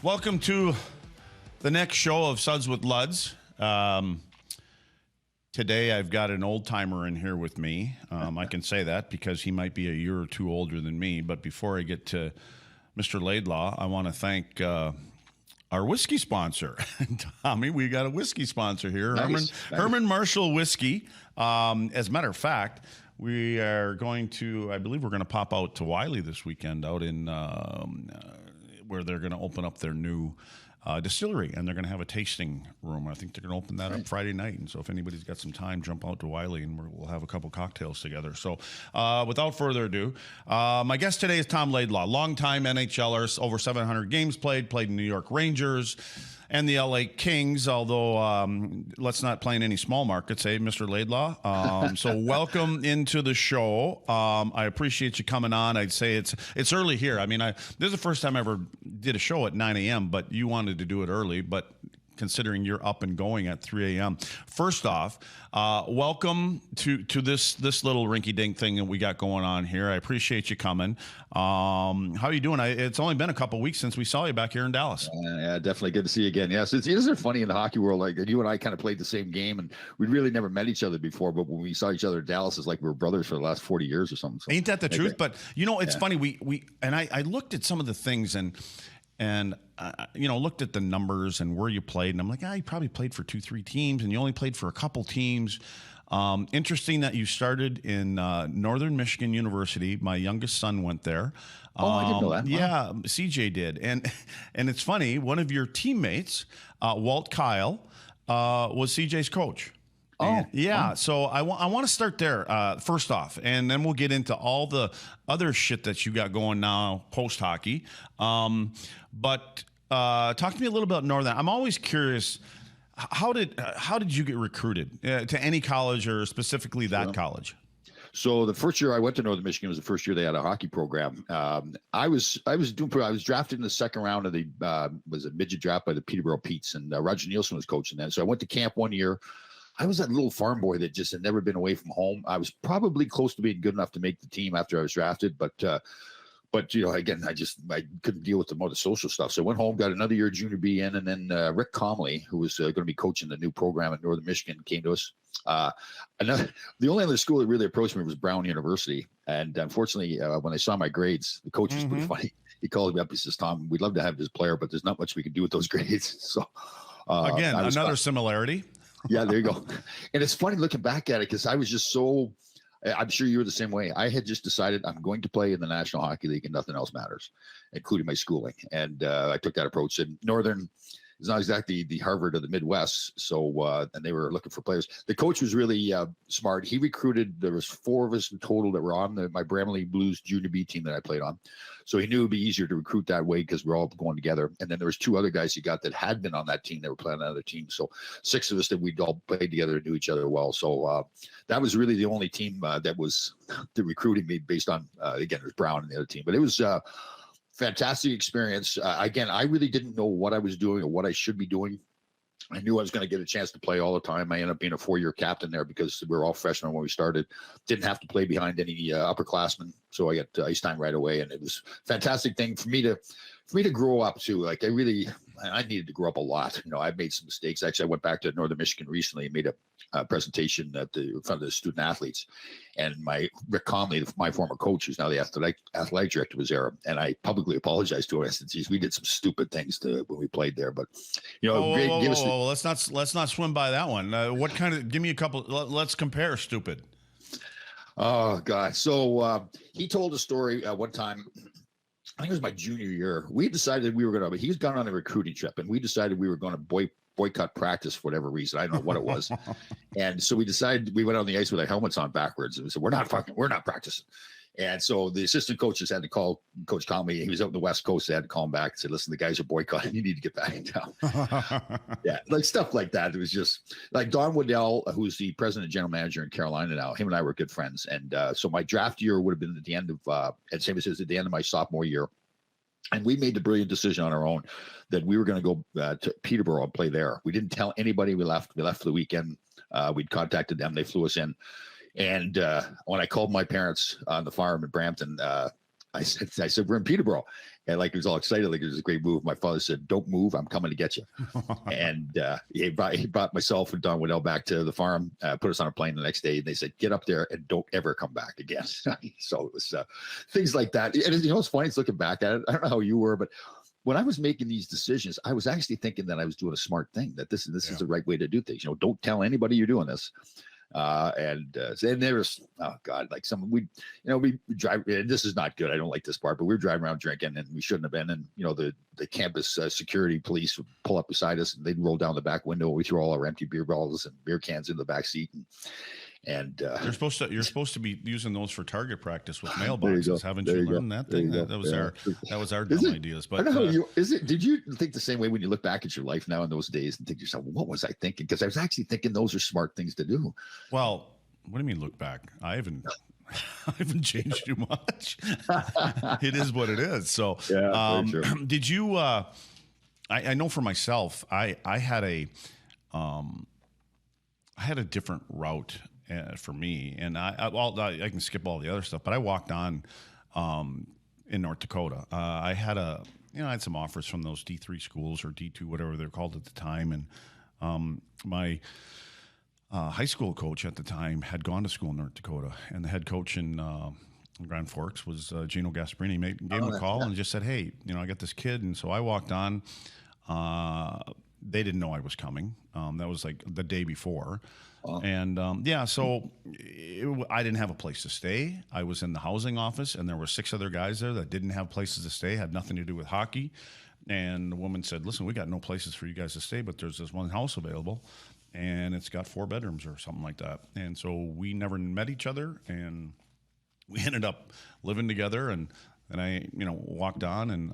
Welcome to the next show of Suds with Luds. Today I've got an old timer in here with me. I can say that because he might be a year or two older than me. But before I get to Mr. Laidlaw, I want to thank our whiskey sponsor. Tommy, we got a whiskey sponsor here, Nice. Herman Marshall Whiskey. As a matter of fact, we are going to, I believe we're going to pop out to Wiley this weekend out in where they're going to open up their new distillery, and they're going to have a tasting room. I think they're going to open that up Friday night. And so if anybody's got some time, jump out to Wiley and we'll have a couple cocktails together. So without further ado, my guest today is Tom Laidlaw, longtime NHLer, over 700 games played in New York Rangers and the LA Kings, although let's not play in any small markets, Mr. Laidlaw. So welcome into the show. I appreciate you coming on. I'd say it's early here. I mean, this is the first time I ever did a show at 9 a.m., but you wanted to do it early. But considering you're up and going at 3 a.m. First off, welcome to this little rinky-dink thing that we got going on here. I appreciate you coming. How are you doing? It's only been a couple weeks since we saw you back here in Dallas. Yeah, definitely good to see you again. Yes, isn't it funny in the hockey world? Like you and I kind of played the same game, and we really never met each other before. But when we saw each other in Dallas, it's like we were brothers for the last 40 years or something. So, ain't that the truth? But it's funny. We I looked at some of the things and looked at the numbers and where you played, and I'm like, you probably played for 2-3 teams, and you only played for a couple teams. Interesting that you started in Northern Michigan University. My youngest son went there. I didn't know that. Yeah, CJ did, and it's funny. One of your teammates, Walt Kyle, was CJ's coach. So I want to start there first off, and then we'll get into all the other shit that you got going now post hockey. But talk to me a little about Northern. I'm always curious. How did you get recruited to any college, or specifically that college? So the first year I went to Northern Michigan was the first year they had a hockey program. I was drafted in the second round of the was a midget draft by the Peterborough Petes, and Roger Nielsen was coaching then. So I went to camp one year. I was that little farm boy that just had never been away from home. I was probably close to being good enough to make the team after I was drafted, but again, I couldn't deal with the more the social stuff. So I went home, got another year junior B in, and then Rick Comley, who was going to be coaching the new program at Northern Michigan, came to us. The only other school that really approached me was Brown University, and unfortunately, when I saw my grades, the coach was pretty funny. He called me up. He says, "Tom, we'd love to have this player, but there's not much we can do with those grades." So again, another similarity. Yeah, there you go. And it's funny looking back at it because I was just so. I'm sure you were the same way. I had just decided I'm going to play in the National Hockey League and nothing else matters, including my schooling. And I took that approach. And Northern is not exactly the Harvard of the Midwest. So, and they were looking for players. The coach was really smart. He recruited, there was 4 of us in total that were on my Bramley Blues junior B team that I played on. So he knew it'd be easier to recruit that way because we're all going together. And then there was 2 other guys he got that had been on that team. They were playing on another team. So 6 of us that we'd all played together and knew each other well. So that was really the only team that was recruiting me based on, again, it was Brown and the other team. But it was fantastic experience. Again, I really didn't know what I was doing or what I should be doing. I knew I was going to get a chance to play all the time. I ended up being a 4-year captain there because we were all freshmen when we started. Didn't have to play behind any upperclassmen, so I got ice time right away, and it was a fantastic thing for me to grow up too. Like I needed to grow up a lot. I made some mistakes. Actually, I went back to Northern Michigan recently and made a presentation in front of the student athletes, and Rick Comley, my former coach, who's now the athletic director, was there, and I publicly apologized to him. I said, "Geez, we did some stupid things when we played there." But let's not swim by that one. What kind of? Give me a couple. Let's compare stupid. Oh God! So he told a story one time. I think it was my junior year. We decided we were going to. He's gone on a recruiting trip, and we decided we were going to boycott practice for whatever reason. I don't know what it was. And so we decided we went on the ice with our helmets on backwards, and we said we're not practicing. And so the assistant coaches had to call Coach Comley. He was out in the West Coast. They had to call him back and say, "Listen, the guys are boycotting. You need to get back in town." Yeah, like stuff like that. It was just like Don Waddell, who's the president and general manager in Carolina now. Him and I were good friends. And so my draft year would have been at the end of, and same as at the end of my sophomore year. And we made the brilliant decision on our own that we were going to go to Peterborough and play there. We didn't tell anybody we left. We left for the weekend. We'd contacted them. They flew us in. And when I called my parents on the farm in Brampton, I said, we're in Peterborough. And like, he was all excited. Like, it was a great move. My father said, don't move. I'm coming to get you. And he brought myself and Don Waddell back to the farm, put us on a plane the next day. And they said, get up there and don't ever come back again. So it was things like that. And it's funny, it's looking back at it. I don't know how you were, but when I was making these decisions, I was actually thinking that I was doing a smart thing, that this is the right way to do things. Don't tell anybody you're doing this. And there was, oh God, like we drive, and this is not good. I don't like this part, but we were driving around drinking and we shouldn't have been. And, the campus security police would pull up beside us and they'd roll down the back window. We threw all our empty beer bottles and beer cans in the back seat. And you're supposed to be using those for target practice with mailboxes. Haven't you learned that thing? That was our dumb ideas. But I don't know, did you think the same way when you look back at your life now in those days and think to yourself, what was I thinking? Because I was actually thinking those are smart things to do. Well, what do you mean look back? I haven't changed too much. It is what it is. So sure. Did you I know for myself, I had a different route for me, and I can skip all the other stuff, but I walked on in North Dakota. I had I had some offers from those D3 schools or D2, whatever they're called at the time, and my high school coach at the time had gone to school in North Dakota, and the head coach in Grand Forks was Gino Gasparini. Gave him a call and just said, "Hey, I got this kid," and so I walked on. They didn't know I was coming. That was like the day before. And so I didn't have a place to stay. I was in the housing office, and there were 6 other guys there that didn't have places to stay, had nothing to do with hockey. And the woman said, "Listen, we got no places for you guys to stay, but there's this one house available, and it's got 4 bedrooms or something like that." And so we never met each other, and we ended up living together. And I, walked on and,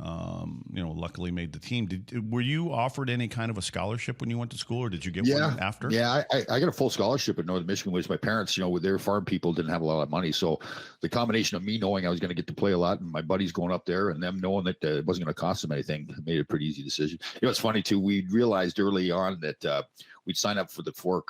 luckily made the team. Were you offered any kind of a scholarship when you went to school, or did you get one after? Yeah, I got a full scholarship at Northern Michigan, which my parents, with their farm people, didn't have a lot of money. So the combination of me knowing I was going to get to play a lot and my buddies going up there and them knowing that it wasn't going to cost them anything made it a pretty easy decision. It's funny too. We realized early on that we'd sign up for the 4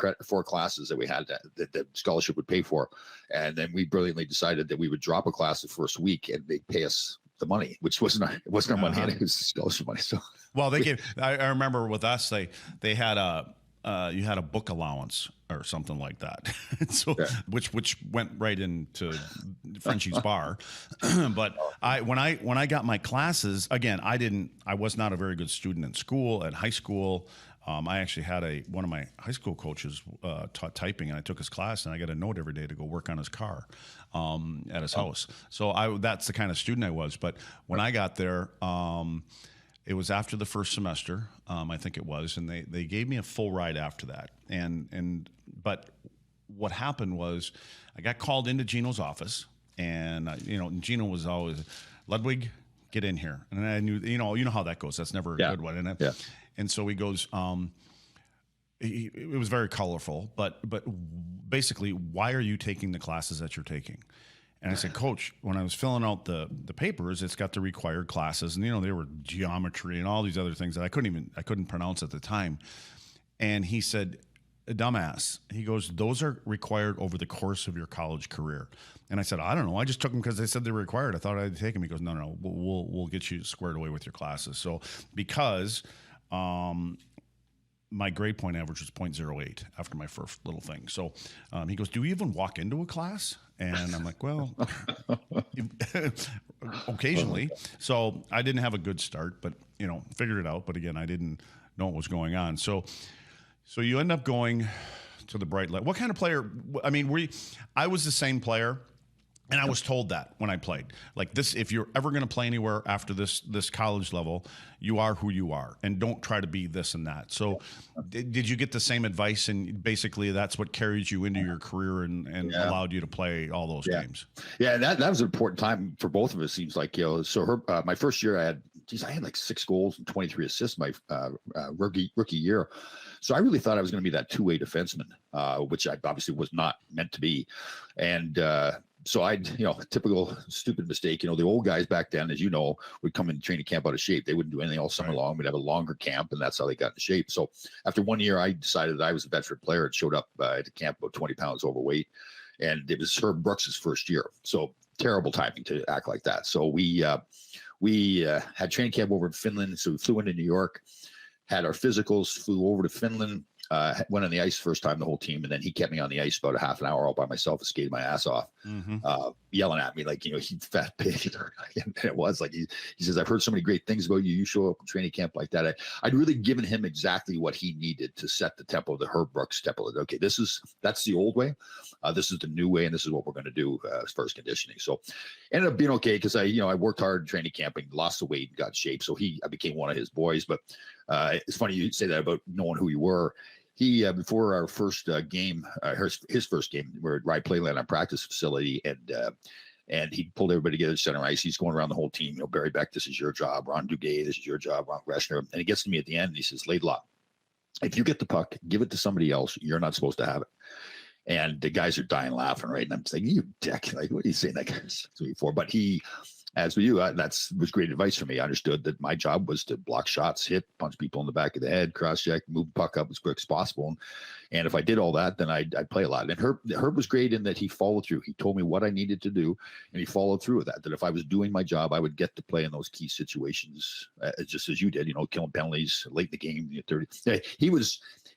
classes that we had that the scholarship would pay for. And then we brilliantly decided that we would drop a class the first week and they'd pay us the money, which wasn't our money, and it was scholarship money. So, well, they gave. I remember with us, they had you had a book allowance or something like that, so which went right into Frenchie's bar. But when I got my classes again, I was not a very good student in school. At high school, I actually had one of my high school coaches taught typing, and I took his class, and I got a note every day to go work on his car at his house. So that's the kind of student I was. But when I got there, it was after the first semester, I think it was, and they gave me a full ride after that. But what happened was I got called into Gino's office, and Gino was always, "Ludwig, get in here." And I knew, you know how that goes. That's never a good one, isn't it? Yeah. And so he goes, it was very colorful, but basically, why are you taking the classes that you're taking? And I said, "Coach, when I was filling out the papers, it's got the required classes, and they were geometry and all these other things that I couldn't pronounce at the time." And he said, "Dumbass," he goes, "those are required over the course of your college career." And I said, "I don't know. I just took them because they said they were required. I thought I'd take them." He goes, No, we'll get you squared away with your classes." So because my grade point average was 0.08 after my first little thing. So he goes, "Do you even walk into a class?" And I'm like, "Well, occasionally." So I didn't have a good start, but figured it out. But again, I didn't know what was going on. So you end up going to the Bright Light. What kind of player? I mean, I was the same player. And I was told that when I played, like this, if you're ever going to play anywhere after this college level, you are who you are, and don't try to be this and that. So, did you get the same advice? And basically, that's what carried you into your career and allowed you to play all those games. Yeah, and that was an important time for both of us. Seems like So my first year, I had like 6 goals and 23 assists my rookie year. So I really thought I was going to be that 2-way defenseman, which I obviously was not meant to be, and. So typical stupid mistake. The old guys back then, as you know, would come in training camp out of shape. They wouldn't do anything all summer long. We'd have a longer camp, and that's how they got into shape. So after 1 year, I decided that I was a veteran player and showed up at the camp about 20 pounds overweight. And it was Herb Brooks' first year. So terrible timing to act like that. So we had training camp over in Finland. So we flew into New York, had our physicals, flew over to Finland, went on the ice first time, the whole team. And then he kept me on the ice about a half an hour all by myself and skated my ass off, yelling at me like, you fat pig. And it was like, he says, I've heard so many great things about you. You show up in training camp like that. I'd really given him exactly what he needed to set the tempo, the Herb Brooks tempo. Okay, that's the old way. This is the new way. And this is what we're going to do as far as conditioning. So ended up being okay. Cause I worked hard in training camp and lost the weight and got in shape. So I became one of his boys, but it's funny you say that about knowing who you were. He before our first game, his first game, we're at Rye Playland, our practice facility, and he pulled everybody together at center ice. He's going around the whole team. Barry Beck, this is your job. Ron Duguay, this is your job. Ron Greshner, and he gets to me at the end. And he says, Laidlaw, if you get the puck, give it to somebody else. You're not supposed to have it. And the guys are dying laughing, right? And I'm saying, you dick, like, what are you saying that to me for? But he, as with you, that was great advice for me. I understood that my job was to block shots, hit, punch people in the back of the head, cross check, move the puck up as quick as possible. And if I did all that, then I'd play a lot. And Herb was great in that he followed through. He told me what I needed to do, and he followed through with that. That if I was doing my job, I would get to play in those key situations, just as you did. Killing penalties late in the game. 30. He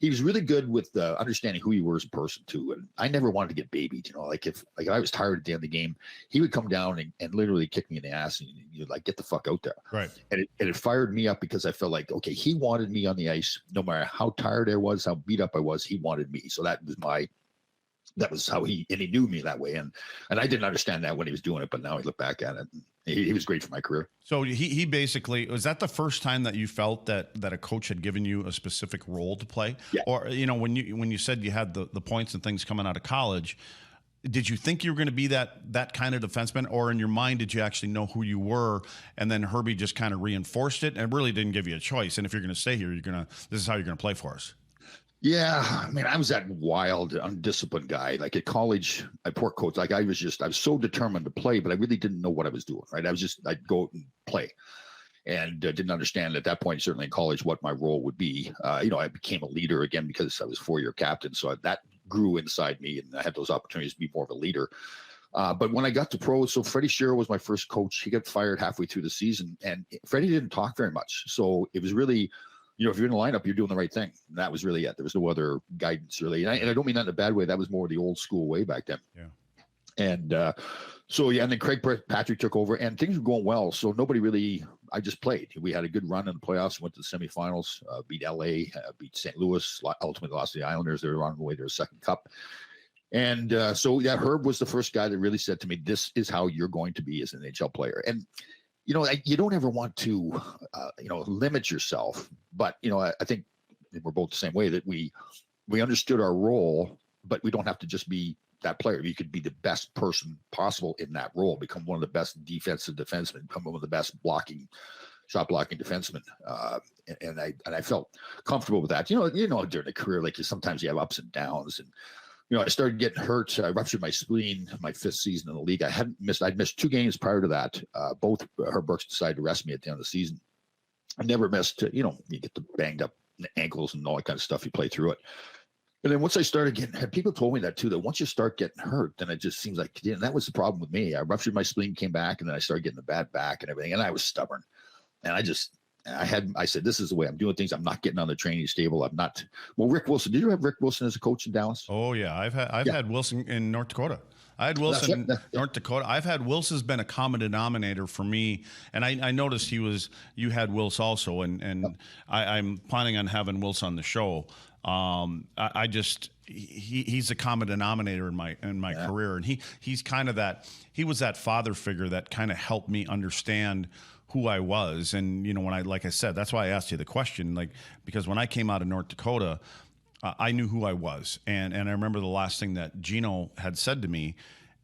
was really good with understanding who you were as a person too. And I never wanted to get babied. Like if I was tired at the end of the game, he would come down and literally kick me in the ass and you'd like, get the fuck out there. Right. And it fired me up because I felt like, okay, he wanted me on the ice, no matter how tired I was, how beat up I was, he wanted me. So that was how he knew me that way. And I didn't understand that when he was doing it, but now I look back at it. He was great for my career. So he basically, was that the first time that you felt that a coach had given you a specific role to play? Yeah. Or, when you said you had the points and things coming out of college, did you think you were going to be that kind of defenseman, or in your mind, did you actually know who you were? And then Herbie just kind of reinforced it and really didn't give you a choice. And if you're going to stay here, this is how you're going to play for us. Yeah, I mean, I was that wild, undisciplined guy. Like at college, I poor coach. Like I was so determined to play, but I really didn't know what I was doing. Right, I'd go out and play, and didn't understand at that point, certainly in college, what my role would be. I became a leader again because I was 4-year captain, so that grew inside me, and I had those opportunities to be more of a leader. But when I got to pro, so Freddie Shearer was my first coach. He got fired halfway through the season, and Freddie didn't talk very much, so it was really. If you're in the lineup, you're doing the right thing. And that was really it. There was no other guidance really. And I don't mean that in a bad way. That was more the old school way back then. Yeah. And and then Craig Patrick took over and things were going well. So I just played. We had a good run in the playoffs, went to the semifinals, beat LA, beat St. Louis, ultimately lost to the Islanders. They were on the way to their second cup. And Herb was the first guy that really said to me, this is how you're going to be as an NHL player. And you don't ever want to, limit yourself. But, I think we're both the same way that we understood our role, but we don't have to just be that player. You could be the best person possible in that role, become one of the best defensive defensemen, become one of the best shot blocking defensemen. And I felt comfortable with that. During a career, like sometimes you have ups and downs and, I started getting hurt. I ruptured my spleen my 5th season in the league. I'd missed 2 games prior to that. Both Herb Brooks decided to rest me at the end of the season. I never missed, you get the banged up ankles and all that kind of stuff. You play through it. And then once I started people told me that too, that once you start getting hurt, then it just seems like, and that was the problem with me. I ruptured my spleen, came back, and then I started getting the bad back and everything. And I was stubborn. And I said, this is the way I'm doing things. I'm not getting on the training stable. I'm not. Well, Rick Wilson, did you have Rick Wilson as a coach in Dallas? Oh yeah. I've had Wilson in North Dakota. I had Wilson in North Dakota. I've had Wilson's been a common denominator for me. And I noticed you had Wills also. And I'm planning on having Wilson on the show. He's a common denominator in my career. And he's kind of he was that father figure that kind of helped me understand who I was. And, like I said, that's why I asked you the question, because when I came out of North Dakota, I knew who I was. And I remember the last thing that Gino had said to me,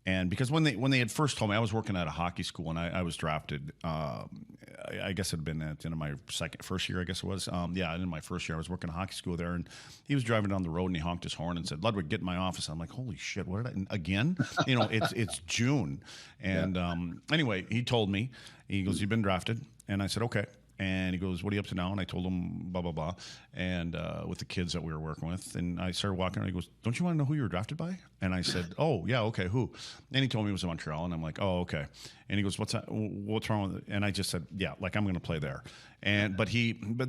and because when they had first told me, I was working at a hockey school and I was drafted, I guess it had been at the end of my first year, I guess it was. In my first year, I was working at a hockey school there, and he was driving down the road and he honked his horn and said, "Ludwig, get in my office." I'm like, holy shit, what did I, again? It's June. And anyway, he told me, he goes, "You've been drafted." And I said, "Okay." And he goes, "What are you up to now?" And I told him blah blah blah, and with the kids that we were working with. And I started walking around. He goes, "Don't you want to know who you were drafted by?" And I said, "Oh yeah, okay, who?" And he told me it was in Montreal. And I'm like, "Oh okay." And he goes, "What's that? What's wrong with it?" And I just said, "Yeah, like I'm going to play there." And but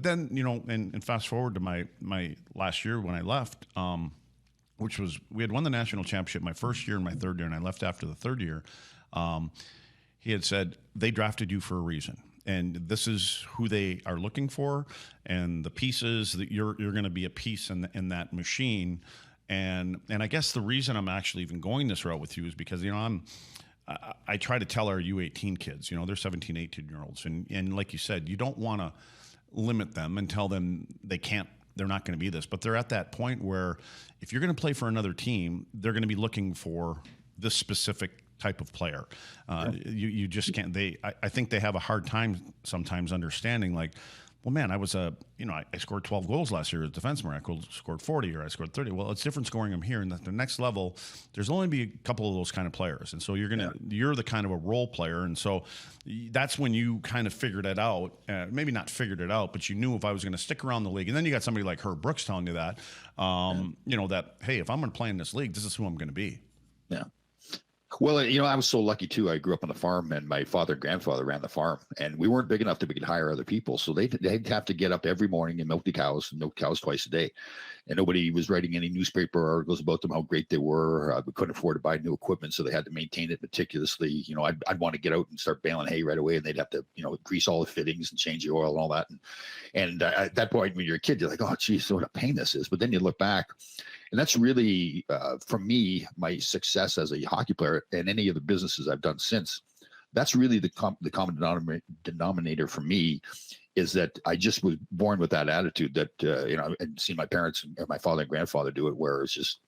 then and fast forward to my last year when I left. Which was, we had won the national championship my first year and my third year, and I left after the third year. He had said, they drafted you for a reason, and this is who they are looking for, and the pieces that you're going to be a piece in that machine. And I guess the reason I'm actually even going this route with you is because, I try to tell our U18 kids, they're 17, 18-year-olds. And like you said, you don't want to limit them and tell them they're not going to be this, but they're at that point where if you're going to play for another team, they're going to be looking for this specific type of player. You just can't. I think they have a hard time sometimes understanding, like, well, man, I scored 12 goals last year as a defenseman. I scored 40 or I scored 30. Well, it's different scoring them here. And at the next level, there's only be a couple of those kind of players. And so you're the kind of a role player. And so that's when you kind of figured it out. Maybe not figured it out, but you knew if I was going to stick around the league. And then you got somebody like Herb Brooks telling you that, that, hey, if I'm going to play in this league, this is who I'm going to be. Yeah. Well, I was so lucky too. I grew up on the farm, and my father and grandfather ran the farm, and we weren't big enough that we could hire other people. So they'd have to get up every morning and milk cows twice a day. And nobody was writing any newspaper articles about them, how great they were. We couldn't afford to buy new equipment, so they had to maintain it meticulously. I'd want to get out and start baling hay right away, and they'd have to, grease all the fittings and change the oil and all that. And at that point, when you're a kid, you're like, oh, geez, what a pain this is. But then you look back, and that's really, for me, my success as a hockey player and any of the businesses I've done since. That's really the common denominator for me, is that I just was born with that attitude that, I'd seen my parents and my father and grandfather do it, where it's just,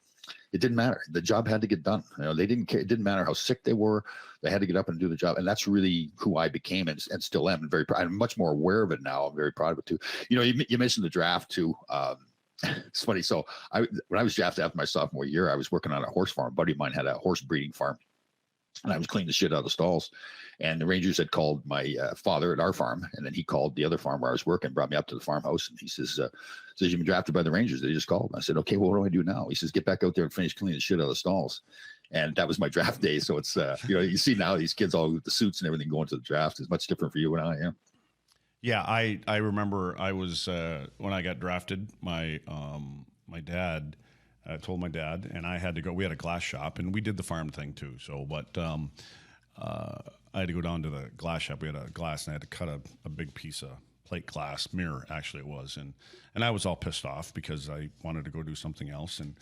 it didn't matter. The job had to get done. They didn't care. It didn't matter how sick they were. They had to get up and do the job. And that's really who I became and still am. I'm much more aware of it now. I'm very proud of it too. You mentioned the draft too. It's funny. So when I was drafted after my sophomore year, I was working on a horse farm. A buddy of mine had a horse breeding farm, and I was cleaning the shit out of the stalls. And the Rangers had called my father at our farm, and then he called the other farm where I was working, brought me up to the farmhouse, and he says, you've been drafted by the Rangers. They just called. And I said, okay, well, what do I do now? He says, get back out there and finish cleaning the shit out of the stalls. And that was my draft day. So it's, you see now these kids all with the suits and everything going to the draft is much different for you and I am. Yeah, I remember I was when I got drafted. My dad told my dad, and I had to go. We had a glass shop, and we did the farm thing too. So, but I had to go down to the glass shop. We had a glass, and I had to cut a big piece of plate glass mirror. Actually, it was, and I was all pissed off because I wanted to go do something else. And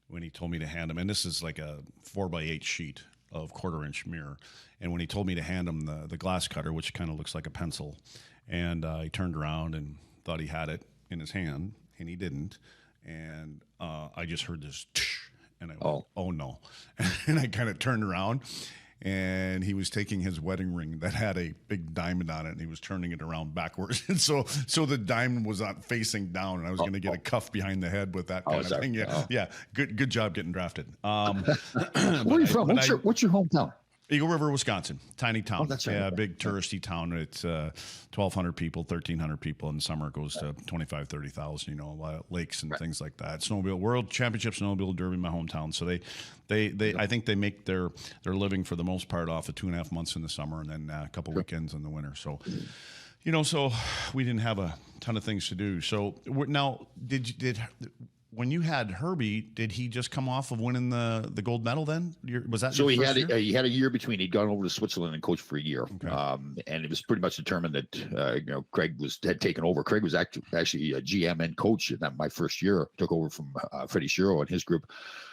when he told me to hand him, and this is like a 4x8 sheet of 1/4-inch mirror, and when he told me to hand him the glass cutter, which kind of looks like a pencil. And he turned around and thought he had it in his hand, and he didn't. And I just heard this, and I went, oh no. And I kind of turned around, and he was taking his wedding ring that had a big diamond on it, and he was turning it around backwards. And so the diamond was not facing down, and I was going to get a cuff behind the head with that kind of thing. Yeah. Good job getting drafted. Where are you from? What's your hometown? Eagle River, Wisconsin, tiny town. Oh, that's right. Yeah, big touristy town. It's 1,200 people, 1,300 people. In the summer, it goes to 25, 30,000. Lakes and things like that. Snowmobile World Championship Snowmobile Derby, my hometown. So they I think they make their living for the most part off of 2.5 months in the summer and then a couple weekends in the winter. So, so we didn't have a ton of things to do. So now, did when you had Herbie, did he just come off of winning the gold medal then? Was that so? He had a year between. He'd gone over to Switzerland and coached for a year, and it was pretty much determined that Craig had taken over. Craig was actually a GM and coach in my first year. Took over from Freddie Shiro and his group.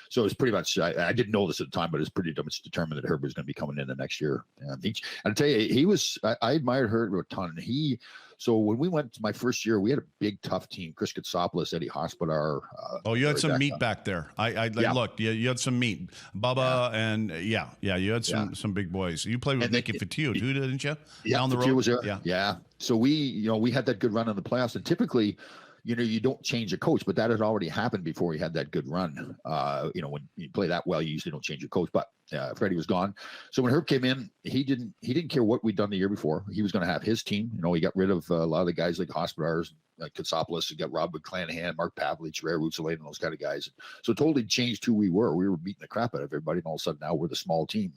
So it was pretty much. I didn't know this at the time, but it was pretty much determined that Herbie was going to be coming in the next year. And I'll tell you, he was. I admired Herbie a ton. So when we went to my first year, we had a big, tough team. Chris Katsopoulos, Eddie Hospodar. You had some meat back there. I looked. You had some meat. Bubba and you had some big boys. You played with Nicky Fatio too, didn't you? Yeah, down the Fatio road. Was there. Yeah. So we had that good run in the playoffs, and typically, you don't change a coach, but that had already happened before he had that good run. When you play that well, you usually don't change your coach. But Freddie was gone, so when Herb came in, he didn't care what we'd done the year before. He was going to have his team. He got rid of a lot of the guys like Hospodars, Katsopoulos. He got Rob McClanahan, Mark Pavlich, Ray Rutzelaine, and those kind of guys. So it totally changed who we were. We were beating the crap out of everybody, and all of a sudden now we're the small team.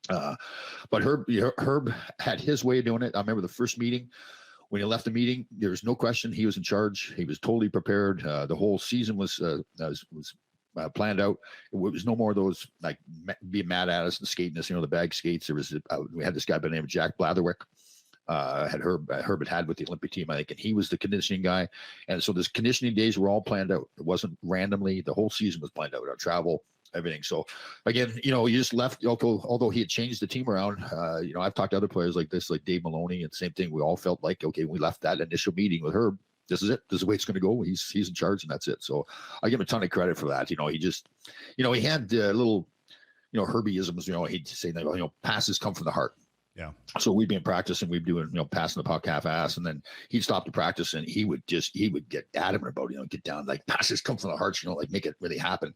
But Herb had his way of doing it. I remember the first meeting. When he left the meeting, there was no question he was in charge. He was totally prepared. The whole season was planned out. It was no more of those like being mad at us and skating us, the bag skates. There was we had this guy by the name of Jack Blatherwick. Herb had with the Olympic team, I think, and he was the conditioning guy. And so those conditioning days were all planned out. It wasn't randomly. The whole season was planned out. Our travel, everything. So again, you just left, although he had changed the team around, I've talked to other players like this, like Dave Maloney, and same thing. We all felt like, okay, we left that initial meeting with Herb. This is it. This is the way it's going to go. He's in charge, and that's it. So I give him a ton of credit for that. He just, he had little, Herbieisms, he'd say that, passes come from the heart. Yeah. So we'd be in practice and we'd be doing, passing the puck half-ass, and then he'd stop the practice and he would get adamant about, get down, like passes come from the heart, like make it really happen.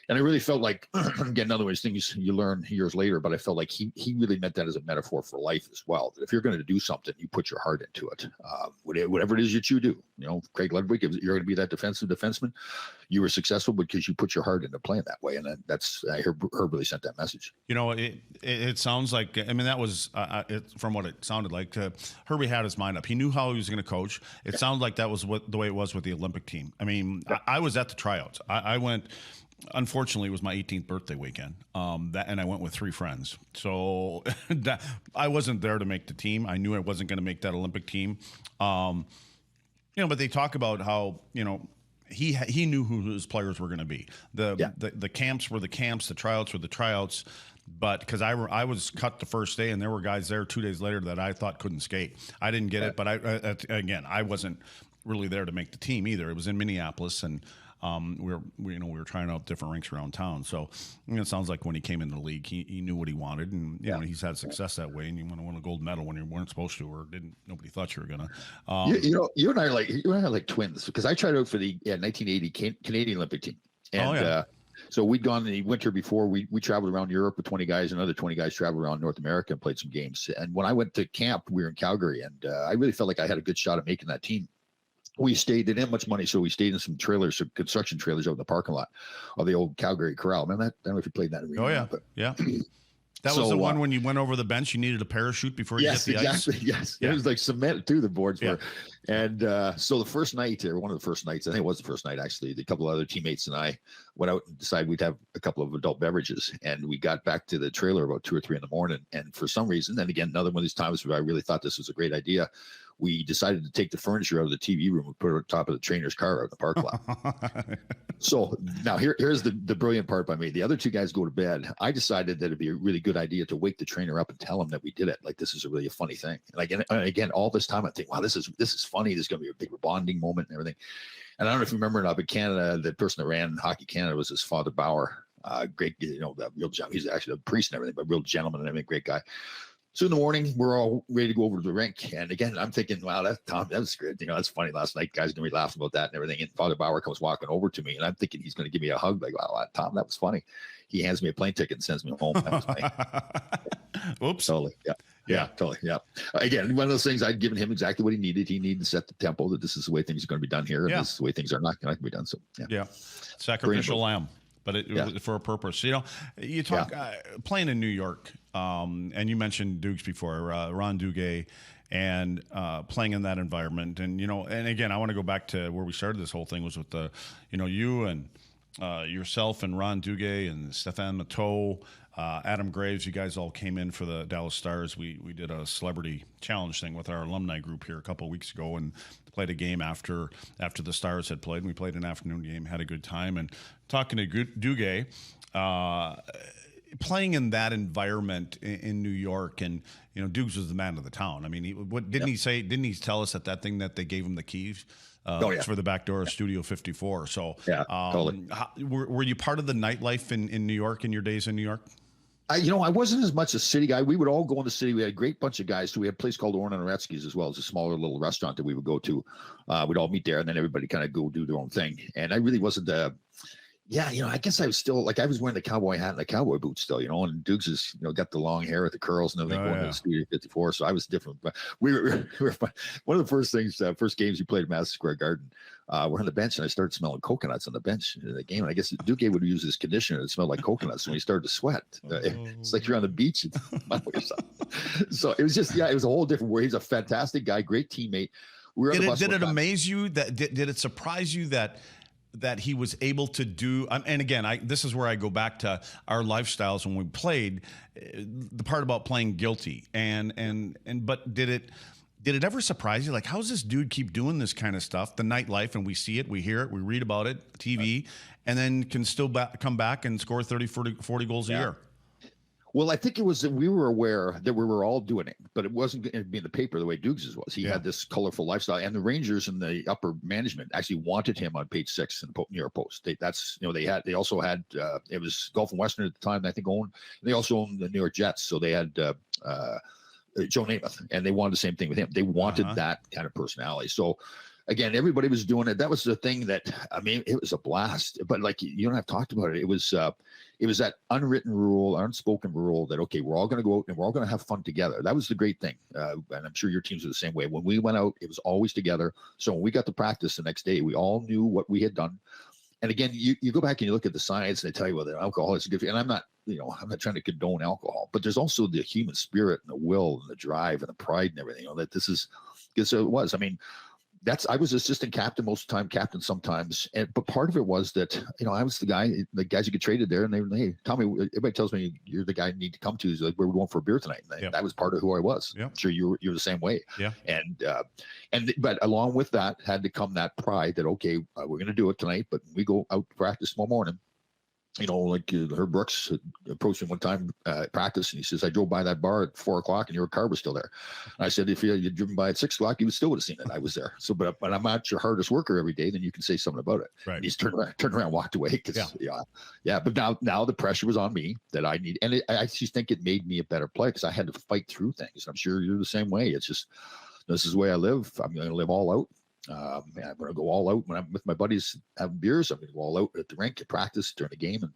And I really felt like, again, in other words, things you learn years later, but I felt like he really meant that as a metaphor for life as well. That if you're going to do something, you put your heart into it. Whatever it is that you do, Craig Ludwig, if you're going to be that defenseman, you were successful because you put your heart into playing that way. And I heard Herb really sent that message. It sounds like, that was, from what it sounded like, Herbie had his mind up. He knew how he was going to coach. It sounded like that was the way it was with the Olympic team. I was at the tryouts. I went. Unfortunately, it was my 18th birthday weekend, and I went with 3 friends. So I wasn't there to make the team. I knew I wasn't going to make that Olympic team. But they talk about how he knew who his players were going to be. The camps were the camps, the tryouts were the tryouts. But because I was cut the first day, and there were guys there 2 days later that I thought couldn't skate. I didn't get it, but I wasn't really there to make the team either. It was in Minneapolis, and we were trying out different rinks around town. So it sounds like when he came into the league, he knew what he wanted, and he's had success that way. And you want to win a gold medal when you weren't supposed to, or nobody thought you were gonna. You and I are like twins, because I tried out for the 1980 Canadian Olympic team, and so we'd gone the winter before. We traveled around Europe with 20 guys, and another 20 guys traveled around North America and played some games. And when I went to camp, we were in Calgary, and I really felt like I had a good shot at making that team. We stayed, they didn't have much money, so we stayed in some trailers, some construction trailers out in the parking lot of the old Calgary Corral. Remember that? I don't know if you played that arena. Oh, yeah. Yeah. That was the one when you went over the bench, you needed a parachute before you hit the ice. Yes, yeah. It was like cement too, the boards were. And so the first night, or one of the first nights, I think it was the first night actually, a couple of other teammates and I went out and decided we'd have a couple of adult beverages. And we got back to the trailer about 2 or 3 in the morning. And for some reason, and again, another one of these times where I really thought this was a great idea, we decided to take the furniture out of the TV room and put it on top of the trainer's car out in the parking lot. So now here's the brilliant part by me. The other 2 guys go to bed. I decided that it'd be a really good idea to wake the trainer up and tell him that we did it. Like, this is really a funny thing. And again, all this time I think, wow, this is funny. There's going to be a big bonding moment and everything. And I don't know if you remember up in Canada, the person that ran Hockey Canada was his father Bauer. Great, the real gentleman. He's actually a priest and everything, but real gentleman and everything, great guy. So in the morning, we're all ready to go over to the rink. And again, I'm thinking, wow, Tom, that was good. That's funny. Last night, guys are going to be laughing about that and everything. And Father Bauer comes walking over to me, and I'm thinking he's going to give me a hug. Like, wow, Tom, that was funny. He hands me a plane ticket and sends me home. That was my... Oops. Totally. Yeah, totally. Yeah. Again, one of those things, I'd given him exactly what he needed. He needed to set the tempo that this is the way things are going to be done here. And this is the way things are not going to be done. So, yeah. Sacrificial lamb. But it for a purpose. You talk playing in New York, and you mentioned Dukes before, Ron Duguay, and playing in that environment. And and again, I want to go back to where we started this whole thing was with the, you and yourself and Ron Duguay and Stéphane Matteau, Adam Graves. You guys all came in for the Dallas Stars. We did a celebrity challenge thing with our alumni group here a couple of weeks ago, and played a game after the Stars had played. And we played an afternoon game, had a good time. And talking to Duguay, playing in that environment in New York, and Dukes was the man of the town. I mean, didn't he say? Didn't he tell us at that thing that they gave him the keys? For the back door of Studio 54. So, totally. Were you part of the nightlife in New York in your days in New York? I wasn't as much a city guy. We would all go in the city. We had a great bunch of guys. So we had a place called Orrin and Retsky's as well. It's a smaller little restaurant that we would go to. We'd all meet there, and then everybody kind of go do their own thing. And I really wasn't I guess I was still I was wearing the cowboy hat and the cowboy boots still, and Dukes is, got the long hair with the curls and everything going to the Studio 54. So I was different, but we were one of the first games we played at Madison Square Garden. We're on the bench and I started smelling coconuts on the bench in the game. And I guess Duke would use his conditioner that smelled like coconuts when he started to sweat. It's like you're on the beach. So it was just, it was a whole different world. He's a fantastic guy, great teammate. Did it amaze you did it surprise you that he was able to do, and again, this is where I go back to our lifestyles when we played, the part about playing guilty, but did it ever surprise you? Like, how does this dude keep doing this kind of stuff, the nightlife, and we see it, we hear it, we read about it, TV, and then can still come back and score 30, 40 goals a year? Well, I think it was that we were aware that we were all doing it, but it wasn't going to be in the paper the way Dukes was. He had this colorful lifestyle, and the Rangers and the upper management actually wanted him on page 6 in the New York Post. They also had it was Gulf and Western at the time, I think, they also owned the New York Jets, so they had Joe Namath, and they wanted the same thing with him. They wanted that kind of personality. So again, everybody was doing it. That was the thing that, it was a blast, but like, you and I have talked about it. It was that unwritten rule, unspoken rule that, okay, we're all going to go out and we're all going to have fun together. That was the great thing. And I'm sure your teams are the same way. When we went out, it was always together. So when we got to practice the next day, we all knew what we had done. And again, you go back and you look at the science and they tell you whether alcohol is good for you. And I'm not trying to condone alcohol, but there's also the human spirit and the will and the drive and the pride and everything, that this is, so it was, I was assistant captain most of the time, captain sometimes. But part of it was that, I was the guys who get traded there, and they were, hey, Tommy, everybody tells me you're the guy you need to come to. He's like, we're going for a beer tonight. And that was part of who I was. Yep. I'm sure you're the same way. Yeah. But along with that had to come that pride that, okay, we're going to do it tonight, but we go out to practice tomorrow morning. Herb Brooks approached me one time at practice, and he says, I drove by that bar at 4:00 and your car was still there. And I said, if you'd driven by at 6:00, you still would have seen it. I was there. So, but I'm not your hardest worker every day, then you can say something about it. Right. And he's turned around, walked away. But now the pressure was on me that I need, and I actually think it made me a better player because I had to fight through things. I'm sure you're the same way. It's just, this is the way I live. I'm going to live all out. I'm going to go all out when I'm with my buddies having beers. I'm going to go all out at the rink at practice during the game, and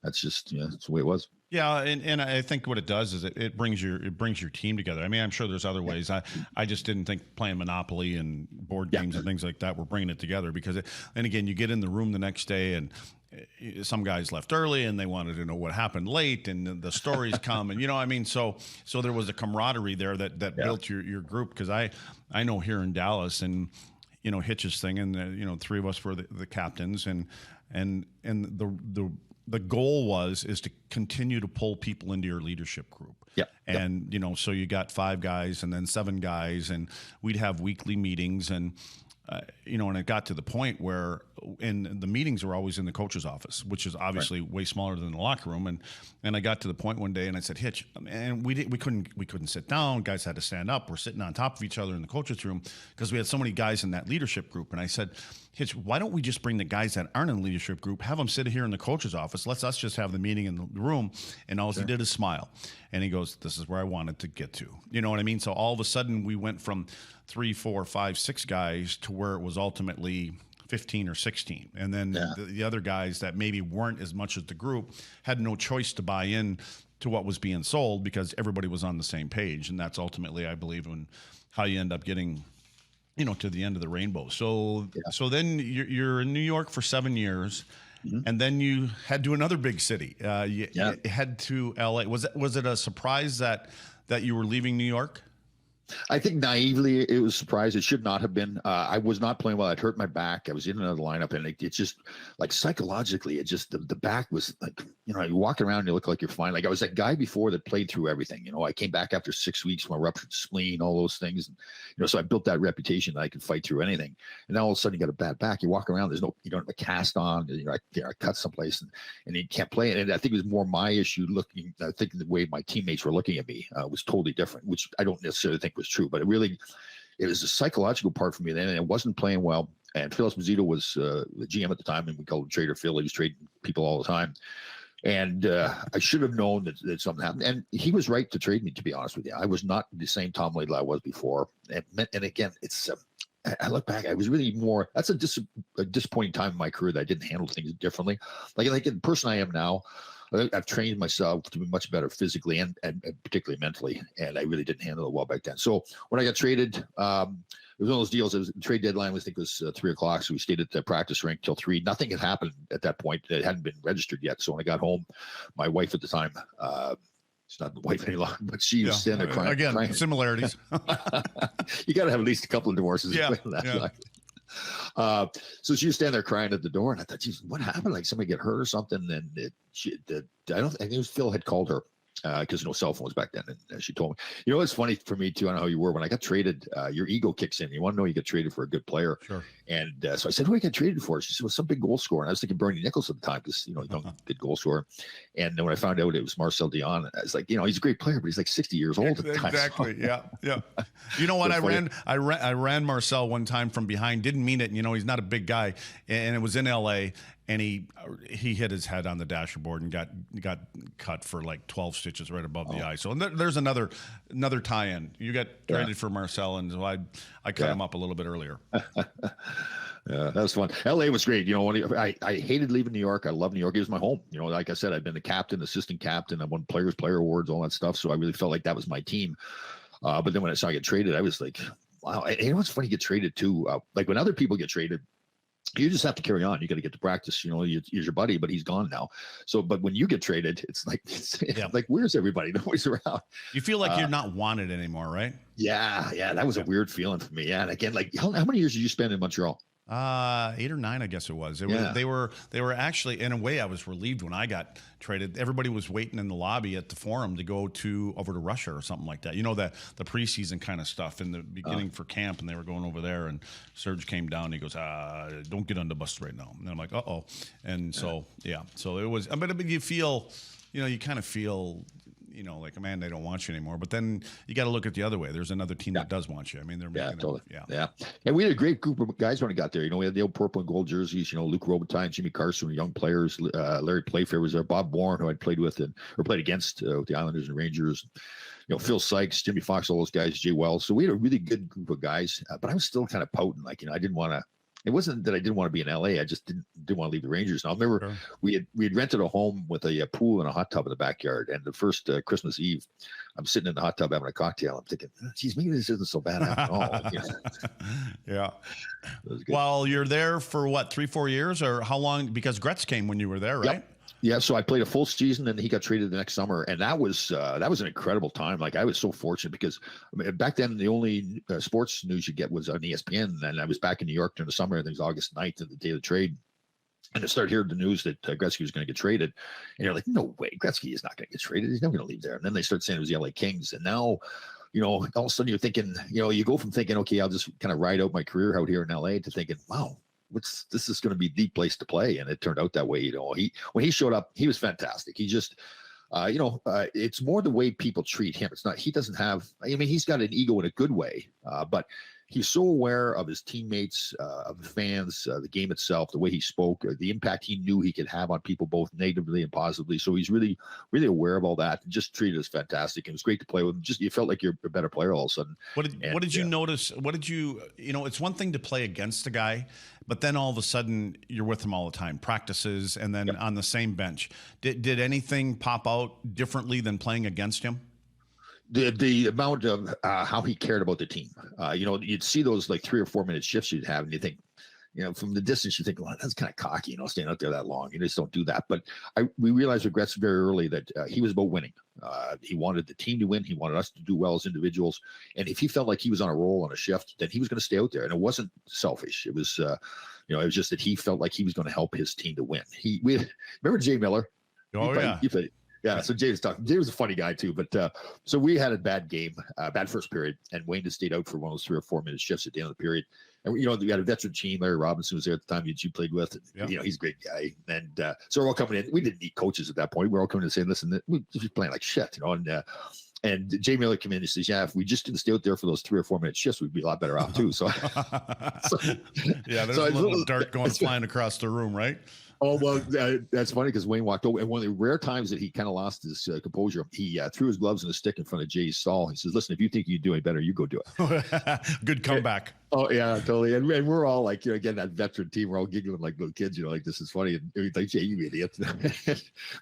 that's just that's the way it was. Yeah, and I think what it does is it brings your team together. I'm sure there's other ways. I just didn't think playing Monopoly and board games and things like that were bringing it together and again, you get in the room the next day and some guys left early and they wanted to know what happened late, and the stories come, and so there was a camaraderie there that built your group, because I know here in Dallas, and Hitch's thing, and 3 of us were the captains, and the goal is to continue to pull people into your leadership group. Yeah. And so you got 5 guys and then 7 guys, and we'd have weekly meetings, and and it got to the point where, and the meetings were always in the coach's office, which is obviously way smaller than the locker room. And I got to the point one day, and I said, Hitch, and we couldn't sit down. Guys had to stand up. We're sitting on top of each other in the coach's room because we had so many guys in that leadership group. And I said, Hitch, why don't we just bring the guys that aren't in the leadership group, have them sit here in the coach's office? Let's us just have the meeting in the room. And all he did is smile. And he goes, this is where I wanted to get to. You know what I mean? So all of a sudden we went from 3, 4, 5, 6 guys to where it was ultimately 15 or 16. And then the other guys that maybe weren't as much as the group had no choice to buy in to what was being sold because everybody was on the same page. And that's ultimately, I believe, how you end up getting, to the end of the rainbow. So then you're in New York for 7 years. Mm-hmm. And then you head to another big city. You head to LA. Was it a surprise that you were leaving New York? I think naively it was a surprise. It should not have been. I was not playing well. I'd hurt my back. I was in another lineup, and it's just like psychologically, it just the back was like, you walk around and you look like you're fine. Like I was that guy before that played through everything. I came back after 6 weeks from a ruptured spleen, all those things. And, so I built that reputation that I could fight through anything. And then all of a sudden you got a bad back. You walk around, you don't have a cast on. I cut someplace and you can't play. And I think it was more my issue I think the way my teammates were looking at me was totally different, which I don't necessarily think was true, but it was a psychological part for me then, and it wasn't playing well. And Phil Esposito was the GM at the time, and we called him Trader Phil. He was trading people all the time. And I should have known that something happened. And he was right to trade me, to be honest with you. I was not the same Tom Laidlaw I was before. And again, it's I look back, I was really more, that's a disappointing time in my career that I didn't handle things differently. Like the person I am now, I've trained myself to be much better physically and particularly mentally, and I really didn't handle it well back then. So when I got traded, it was one of those deals. It was trade deadline. I think it was 3:00. So we stayed at the practice rink till 3. Nothing had happened at that point. It hadn't been registered yet. So when I got home, my wife at the time, she's not the wife any longer, but she was standing there crying. Again, similarities. You got to have at least a couple of divorces. Yeah. So she was standing there crying at the door, and I thought, geez, what happened? Like somebody get hurt or something? And I think it was Phil had called her because no cell phones back then. And she told me, you know, it's funny for me too. I don't know how you were when I got traded. Your ego kicks in. You want to know you get traded for a good player. Sure. And so I said, who I got traded for? She said, well, some big goal scorer. And I was thinking Bernie Nichols at the time because, you know, young good goal scorer. And then when I found out it was Marcel Dion, I was like, you know, he's a great player, but he's like 60 years old at the time. Exactly. Yeah. You know what? I ran Marcel one time from behind. Didn't mean it. And, you know, he's not a big guy, and it was in L.A. And he hit his head on the dashboard and got cut for like 12 stitches right above the eye. So there's another tie-in. You got traded for Marcel, and so I cut him up a little bit earlier. Yeah, that was fun. LA was great. You know, I hated leaving New York. I love New York. It was my home. You know, like I said, I've been the captain, assistant captain. I won player awards, all that stuff. So I really felt like that was my team. But then when I saw I get traded, I was like, wow. And you know, it's funny, you get traded too. Like when other people get traded, you just have to carry on. You got to get to practice. You know, he's your buddy, but he's gone now. So, but when you get traded, it's like, like, where's everybody? Nobody's around. You feel like you're not wanted anymore, right? Yeah. That was a weird feeling for me. Yeah. And again, like, how many years did you spend in Montreal? 8 or 9, I guess it was. They were actually, in a way, I was relieved when I got traded. Everybody was waiting in the lobby at the Forum to go over to Russia or something like that. You know, the preseason kind of stuff in the beginning for camp, and they were going over there. And Serge came down. And he goes, "Don't get on the bus right now." And I'm like, "Uh-oh." And so so it was. But you feel, you know, you kind of feel, you know, like, man, they don't want you anymore. But then you got to look at the other way. There's another team that does want you. I mean, they're making totally. And we had a great group of guys when we got there. You know, we had the old purple and gold jerseys. You know, Luc Robitaille, Jimmy Carson, young players. Larry Playfair was there. Bob Bourne, who I'd played with or played against with the Islanders and Rangers. You know, Phil Sykes, Jimmy Fox, all those guys, Jay Wells. So we had a really good group of guys. But I was still kind of pouting, like, you know, I didn't want to. It wasn't that I didn't want to be in LA. I just didn't want to leave the Rangers. And I'll remember we had rented a home with a pool and a hot tub in the backyard. And the first Christmas Eve, I'm sitting in the hot tub having a cocktail. I'm thinking, geez, maybe this isn't so bad after all. Yeah. Well, you're there for what, 3-4 years, or how long? Because Gretz came when you were there, right? Yep. Yeah, so I played a full season, and he got traded the next summer, and that was an incredible time. Like, I was so fortunate because back then the only sports news you get was on ESPN, and I was back in New York during the summer. I think it was August 9th, the day of the trade, and I started hearing the news that Gretzky was going to get traded, and you're like, no way, Gretzky is not going to get traded. He's never going to leave there. And then they start saying it was the LA Kings, and now, you know, all of a sudden you're thinking, you know, you go from thinking, okay, I'll just kind of ride out my career out here in LA, to thinking, wow, this is going to be the place to play. And it turned out that way. You know, when he showed up, he was fantastic. He just, it's more the way people treat him. It's not, he doesn't have, I mean, he's got an ego in a good way, but he's so aware of his teammates, of the fans, the game itself, the way he spoke, the impact he knew he could have on people, both negatively and positively. So he's really, really aware of all that, and just treated us fantastic. It was great to play with him. Just, you felt like you're a better player all of a sudden. What did you notice? What did you know, it's one thing to play against a guy, but then all of a sudden you're with him all the time, practices, and then on the same bench. Did anything pop out differently than playing against him? The amount of how he cared about the team. You know, you'd see those like 3 or 4 minute shifts you'd have, and you think, you know, from the distance, you think, well, that's kind of cocky, you know, staying out there that long. You just don't do that. But we realized with Gretz very early that he was about winning. He wanted the team to win. He wanted us to do well as individuals. And if he felt like he was on a roll on a shift, then he was going to stay out there. And it wasn't selfish. It was, it was just that he felt like he was going to help his team to win. Remember Jay Miller? Oh, yeah. Yeah, so Jay was a funny guy too, but so we had a bad game, bad first period, and Wayne had stayed out for one of those 3 or 4 minute shifts at the end of the period. And you know, we had a veteran team, Larry Robinson was there at the time you played with. And, you know, he's a great guy, and so we're all coming in. We didn't need coaches at that point. We're all coming in saying, "Listen, we're just playing like shit," you know. And Jay Miller came in and says, "Yeah, if we just didn't stay out there for those 3 or 4 minute shifts, we'd be a lot better off too." So, yeah, there's a little dart going flying across the room, right? Oh, well, that's funny because Wayne walked over, and one of the rare times that he kind of lost his composure, he threw his gloves and a stick in front of Jay's stall. He says, "Listen, if you think you do any better, you go do it." Good comeback. Oh yeah, totally. And we're all like, again, that veteran team, we're all giggling like little kids, like this is funny. And he's like, "Jay, you idiot."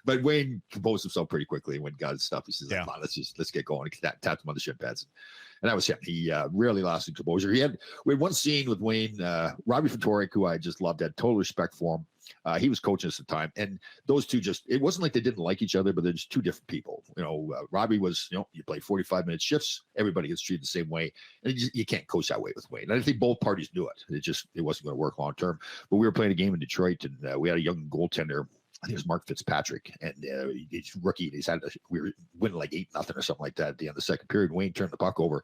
But Wayne composed himself pretty quickly and when got his stuff. He says, "Come on, let's get going." Tapped him on the shin pads. And that was him. He rarely lost his composure. We had one scene with Wayne, Robbie Ftorek, who I just loved, had total respect for him. He was coaching us at the time, and those two it wasn't like they didn't like each other, but they're just two different people. Robbie was, you play 45-minute shifts, everybody gets treated the same way, and you can't coach that way with Wayne. And I think both parties knew it. It wasn't going to work long term. But we were playing a game in Detroit, and we had a young goaltender. I think it was Mark Fitzpatrick, and he's rookie. We were winning like 8-0 or something like that at the end of the second period. Wayne turned the puck over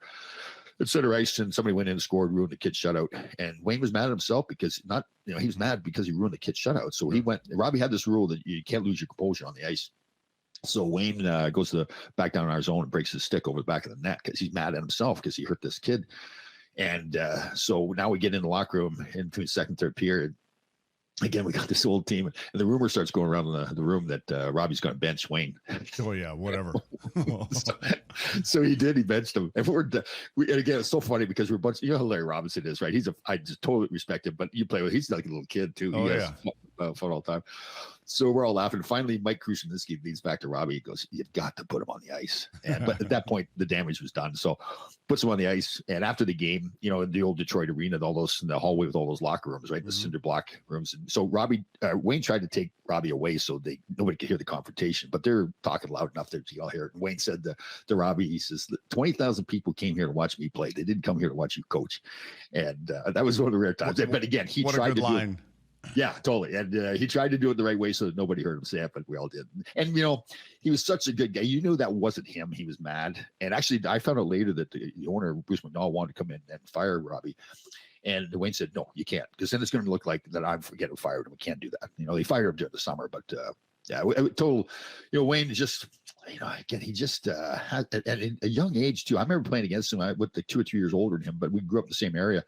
at center ice, and somebody went in and scored, ruined the kid's shutout. And Wayne was mad at himself because he was mad because he ruined the kid's shutout. So Robbie had this rule that you can't lose your composure on the ice. So Wayne goes back down in our zone and breaks his stick over the back of the net because he's mad at himself because he hurt this kid. And so now we get in the locker room in between second, third period. Again, we got this old team, and the rumor starts going around the room that Robbie's going to bench Wayne. Oh yeah, whatever. so he did. He benched him, and and again, it's so funny because we're a bunch. You know how Larry Robinson is, right? I just totally respect him, but you play with. He's like a little kid too. He has fun all the time. So we're all laughing. Finally, Mike Krushinski leads back to Robbie. He goes, "You've got to put him on the ice." But at that point, the damage was done. So puts him on the ice. And after the game, in the old Detroit arena, all those in the hallway with all those locker rooms, right? Mm-hmm. The cinder block rooms. And so Wayne tried to take Robbie away so nobody could hear the confrontation, but they're talking loud enough that you all hear it. And Wayne said to Robbie, he says, 20,000 people came here to watch me play. They didn't come here to watch you coach. And that was one of the rare times. But again, he tried to do it. Yeah, totally. And he tried to do it the right way so that nobody heard him say it, but we all did. And, he was such a good guy. You knew that wasn't him. He was mad. And actually, I found out later that the owner, Bruce McNall, wanted to come in and fire Robbie. And Wayne said, "No, you can't, because then it's going to look like that I'm getting fired, and we can't do that." They fired him during the summer. But, Wayne just, again, he just had at a young age, too. I remember playing against him. I was 2 or 3 years older than him, but we grew up in the same area.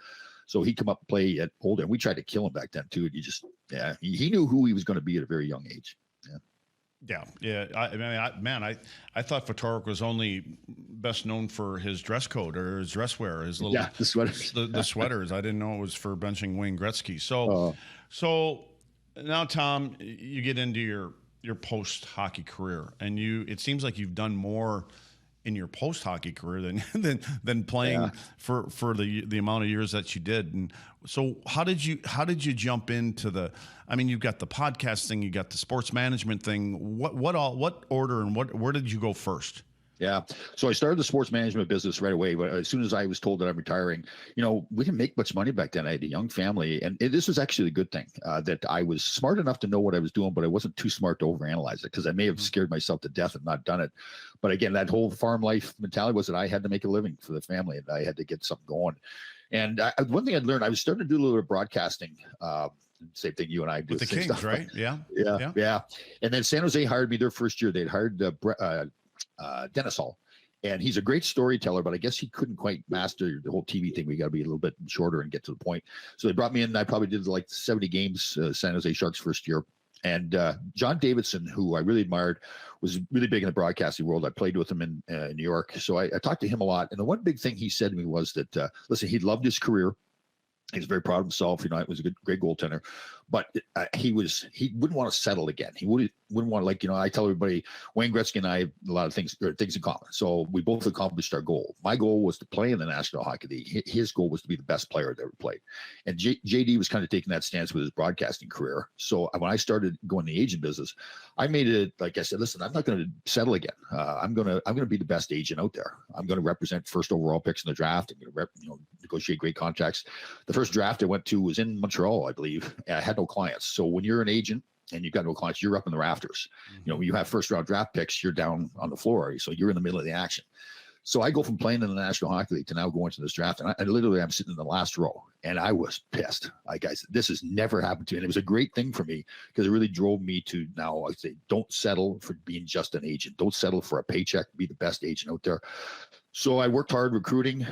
So he'd come up and play at older, and we tried to kill him back then too. He knew who he was going to be at a very young age. Yeah. I thought Ftorek was only best known for his dress code or his dress wear, his little the sweaters. the sweaters. I didn't know it was for benching Wayne Gretzky. So now, Tom, you get into your post hockey career, and it seems like you've done more in your post hockey career than playing for the amount of years that you did. And so how did you jump into you've got the podcast thing, you got the sports management thing. What order and where did you go first? Yeah. So I started the sports management business right away. But as soon as I was told that I'm retiring, we didn't make much money back then. I had a young family, and this was actually a good thing that I was smart enough to know what I was doing, but I wasn't too smart to overanalyze it because I may have scared myself to death and not done it. But again, that whole farm life mentality was that I had to make a living for the family and I had to get something going. And one thing I'd learned, I was starting to do a little bit of broadcasting. Same thing you and I do. With the Kings, stuff. Right? Yeah. And then San Jose hired me their first year. They'd hired Dennis Hall, and he's a great storyteller, but I guess he couldn't quite master the whole TV thing. We got to be a little bit shorter and get to the point. So they brought me in. I probably did like 70 games, San Jose Sharks first year. And John Davidson, who I really admired, was really big in the broadcasting world. I played with him in New York. So I talked to him a lot. And the one big thing he said to me was that, listen, he loved his career. He was very proud of himself. He was a great goaltender, but he wouldn't want to settle again. He wouldn't want to, I tell everybody, Wayne Gretzky and I have a lot of things in common. So we both accomplished our goal. My goal was to play in the National Hockey League. His goal was to be the best player that ever played. And JD was kind of taking that stance with his broadcasting career. So when I started going the agent business, I made it, like I said, listen, I'm not going to settle again. I'm going to be the best agent out there. I'm going to represent first overall picks in the draft. I'm going to negotiate great contracts. The first draft I went to was in Montreal, I believe. I had no clients. So when you're an agent and you've got no clients, you're up in the rafters. When you have first round draft picks, you're down on the floor. So you're in the middle of the action. So I go from playing in the National Hockey League to now going to this draft. And I'm sitting in the last row, and I was pissed. Guys, this has never happened to me. And it was a great thing for me because it really drove me to now I say, don't settle for being just an agent. Don't settle for a paycheck. Be the best agent out there. So I worked hard recruiting.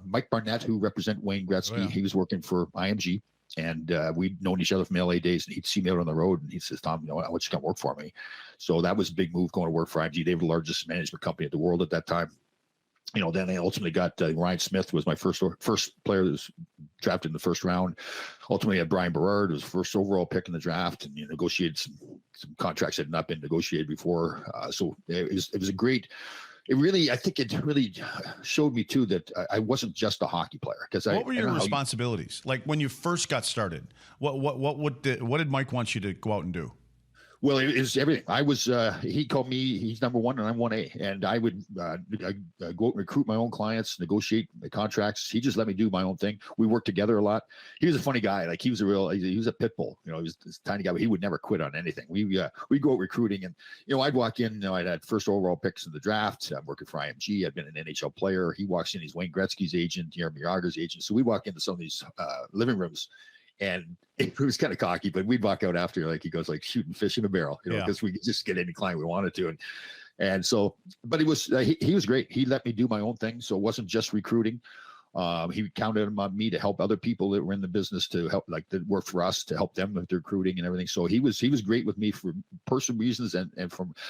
Mike Barnett, who represent Wayne Gretzky, he was working for IMG. And we'd known each other from LA days, and he'd see me out on the road, and he says, Tom, I want you to come work for me. So that was a big move, going to work for IMG. They were the largest management company in the world at that time. Then they ultimately got Ryan Smith was my first player that was drafted in the first round. Ultimately had Brian Berard, who was first overall pick in the draft, and negotiated some contracts that had not been negotiated before. So it was a great. I think it really showed me too that I wasn't just a hockey player. What were your responsibilities? Like when you first got started, what did Mike want you to go out and do? Well, it was everything. I was, he called me, he's number one and I'm 1A. And I would go out and recruit my own clients, negotiate the contracts. He just let me do my own thing. We worked together a lot. He was a funny guy. Like he was a pit bull. He was this tiny guy, but he would never quit on anything. We'd go out recruiting, and, I'd walk in, I'd had first overall picks in the draft. I'm working for IMG. I'd been an NHL player. He walks in, he's Wayne Gretzky's agent, Jaromir Jagr's agent. So we walk into some of these living rooms, and it was kind of cocky, but we'd walk out after, like he goes, like shooting fish in a barrel, because we could just get any client we wanted to. And so, but it was, he was great. He let me do my own thing. So it wasn't just recruiting. He counted on me to help other people that were in the business, to help, like, that work for us, to help them with their recruiting and everything. So he was great with me for personal reasons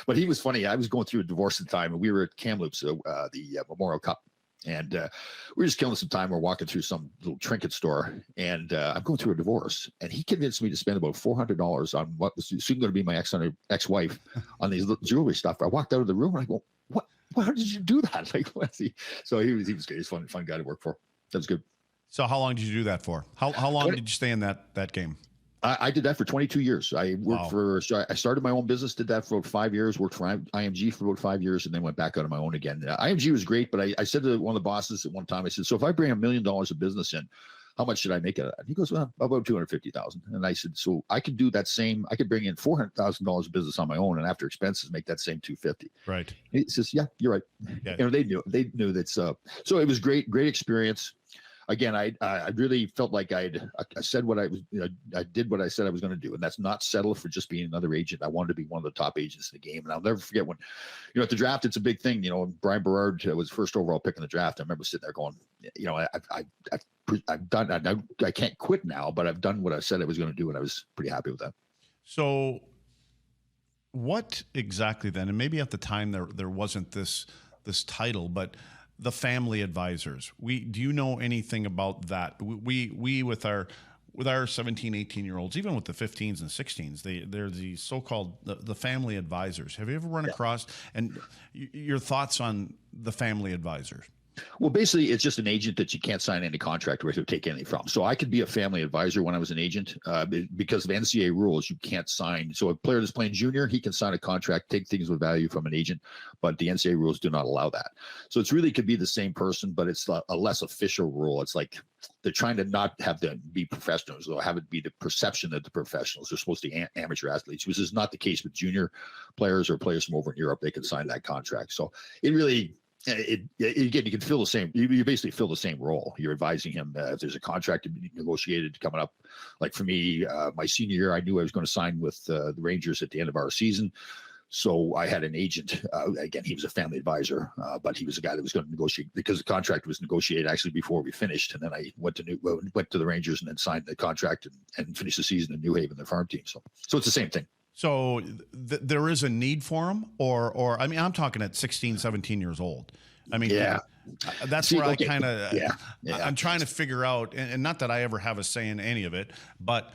but he was funny. I was going through a divorce at the time, and we were at Kamloops, the Memorial Cup. And we were just killing some time. We're walking through some little trinket store, and I'm going through a divorce. And he convinced me to spend about $400 on what was soon going to be my ex-wife on these little jewelry stuff. I walked out of the room, and I go, "What? How did you do that?" Like, what's he? So he was great. He's a fun guy to work for. That was good. So how long did you do that for? How long did you stay in that game? I did that for 22 years. I worked I started my own business, did that for about 5 years, worked for IMG for about 5 years, and then went back out on my own again. IMG was great, but I said to one of the bosses at one time, I said, so if I bring $1 million of business in, how much should I make it? And he goes, well, about 250,000. And I said, so I could do that same, I could bring in $400,000 of business on my own, and after expenses, make that same 250. Right. And he says, yeah, you're right. Yeah. They knew that. So it was great experience. Again, I really felt like I said what I was, I did what I said I was going to do, and that's not settle for just being another agent. I wanted to be one of the top agents in the game, and I'll never forget when, at the draft, it's a big thing. Brian Berard was first overall pick in the draft. I remember sitting there going, I've done, I can't quit now, but I've done what I said I was going to do, and I was pretty happy with that. So, what exactly then? And maybe at the time there wasn't this title, but the family advisors. Do you know anything about that? We with our 17, 18-year-olds, even with the 15s and 16s, they're the so-called the family advisors. Have you ever run across, and your thoughts on the family advisors? Well, basically, it's just an agent that you can't sign any contract with or take anything from. So I could be a family advisor when I was an agent because of NCAA rules. You can't sign. So a player that's playing junior, he can sign a contract, take things with value from an agent, but the NCAA rules do not allow that. So it's really could be the same person, but it's a less official rule. It's like they're trying to not have them be professionals, or have it be the perception that the professionals are supposed to be amateur athletes, which is not the case with junior players or players from over in Europe. They can sign that contract. So it really, again, you can fill the same. You basically fill the same role. You're advising him if there's a contract to be negotiated coming up. Like for me, my senior year, I knew I was going to sign with the Rangers at the end of our season, so I had an agent. Again, he was a family advisor, but he was a guy that was going to negotiate, because the contract was negotiated actually before we finished. And then I went to the Rangers and then signed the contract and finished the season in New Haven, the farm team. So it's the same thing. So there is a need for them, or I mean, I'm talking at 16, 17 years old. I mean, yeah, that's where I kind of, I'm trying to figure out, and not that I ever have a say in any of it, but